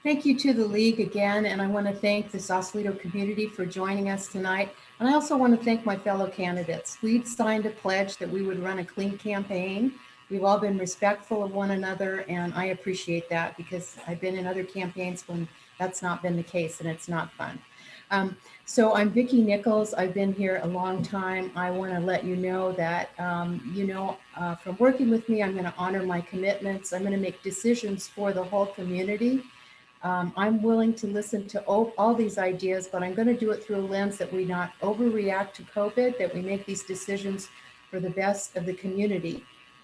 Thank you to the League again, and I want to thank the Sausalito community for joining us tonight. And I also want to thank my fellow candidates. We've signed a pledge that we would run a clean campaign. We've all been respectful of one another, and I appreciate that because I've been in other campaigns when that's not been the case, and it's not fun. So I'm Vicki Nichols. I've been here a long time. I want to let you know that, from working with me, I'm going to honor my commitments. I'm going to make decisions for the whole community. I'm willing to listen to all these ideas, but I'm going to do it through a lens that we not overreact to COVID, that we make these decisions for the best of the community.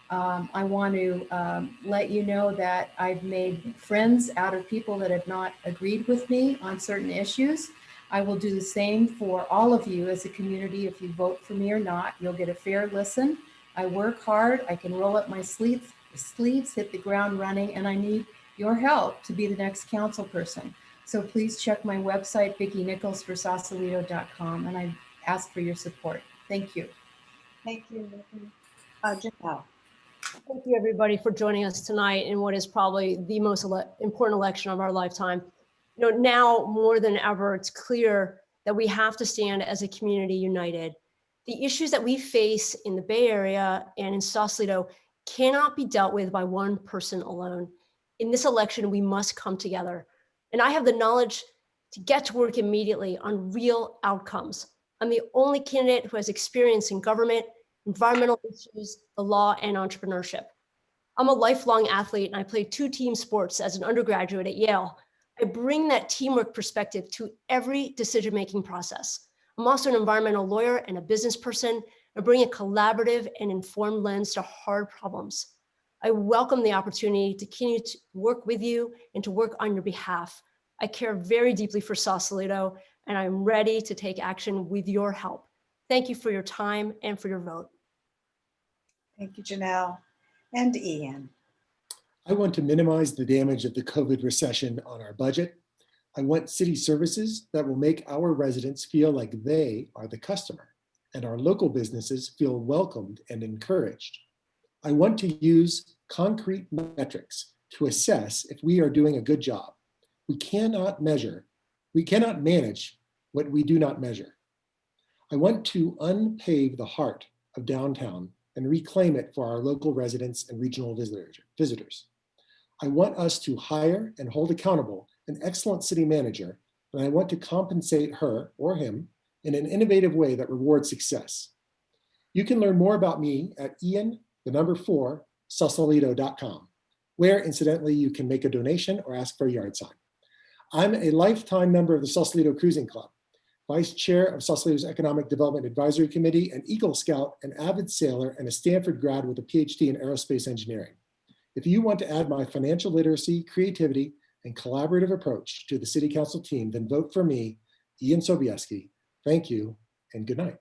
I want to let you know that I've made friends out of people that have not agreed with me on certain issues. I will do the same for all of you as a community. If you vote for me or not, you'll get a fair listen. I work hard. I can roll up my sleeves, hit the ground running, and I need your help to be the next council person. So please check my website, Vicki Nichols for Sausalito.com, and I ask for your support. Thank you. Thank you, Vicki. Janelle. Thank you, everybody, for joining us tonight in what is probably the most important election of our lifetime. You know, now more than ever, it's clear that we have to stand as a community united. The issues that we face in the Bay Area and in Sausalito cannot be dealt with by one person alone. In this election, we must come together. And I have the knowledge to get to work immediately on real outcomes. I'm the only candidate who has experience in government, environmental issues, the law, and entrepreneurship. I'm a lifelong athlete and I played 2 team sports as an undergraduate at Yale. I bring that teamwork perspective to every decision-making process. I'm also an environmental lawyer and a business person. I bring a collaborative and informed lens to hard problems. I welcome the opportunity to continue to work with you and to work on your behalf. I care very deeply for Sausalito, and I'm ready to take action with your help. Thank you for your time and for your vote. Thank you, Janelle. And Ian. I want to minimize the damage of the COVID recession on our budget. I want city services that will make our residents feel like they are the customer and our local businesses feel welcomed and encouraged. I want to use concrete metrics to assess if we are doing a good job. We cannot manage what we do not measure. I want to unpave the heart of downtown and reclaim it for our local residents and regional visitors. I want us to hire and hold accountable an excellent city manager, and I want to compensate her or him in an innovative way that rewards success. You can learn more about me at Sausalito.com, where incidentally you can make a donation or ask for a yard sign. I'm a lifetime member of the Sausalito Cruising Club, Vice Chair of Sausalito's Economic Development Advisory Committee, an Eagle Scout, an avid sailor, and a Stanford grad with a PhD in aerospace engineering. If you want to add my financial literacy, creativity, and collaborative approach to the City Council team, then vote for me, Ian Sobieski. Thank you and good night.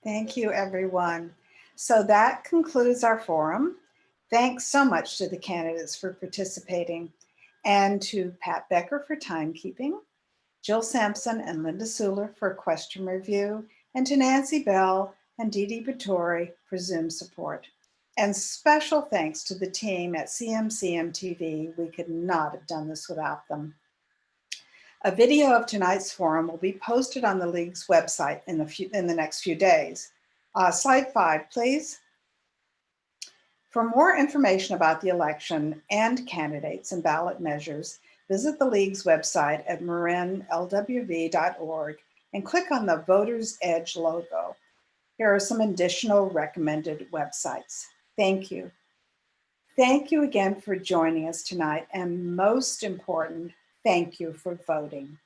Thank you, everyone. So that concludes our forum. Thanks so much to the candidates for participating and to Pat Becker for timekeeping, Jill Sampson and Linda Suler for question review, and to Nancy Bell and Dee Dee Vittori for Zoom support. And special thanks to the team at CMCM TV. We could not have done this without them. A video of tonight's forum will be posted on the League's website in the next few days. Slide 5, please. For more information about the election and candidates and ballot measures, visit the League's website at marinlwv.org and click on the Voter's Edge logo. Here are some additional recommended websites. Thank you. Thank you again for joining us tonight, and most important, thank you for voting.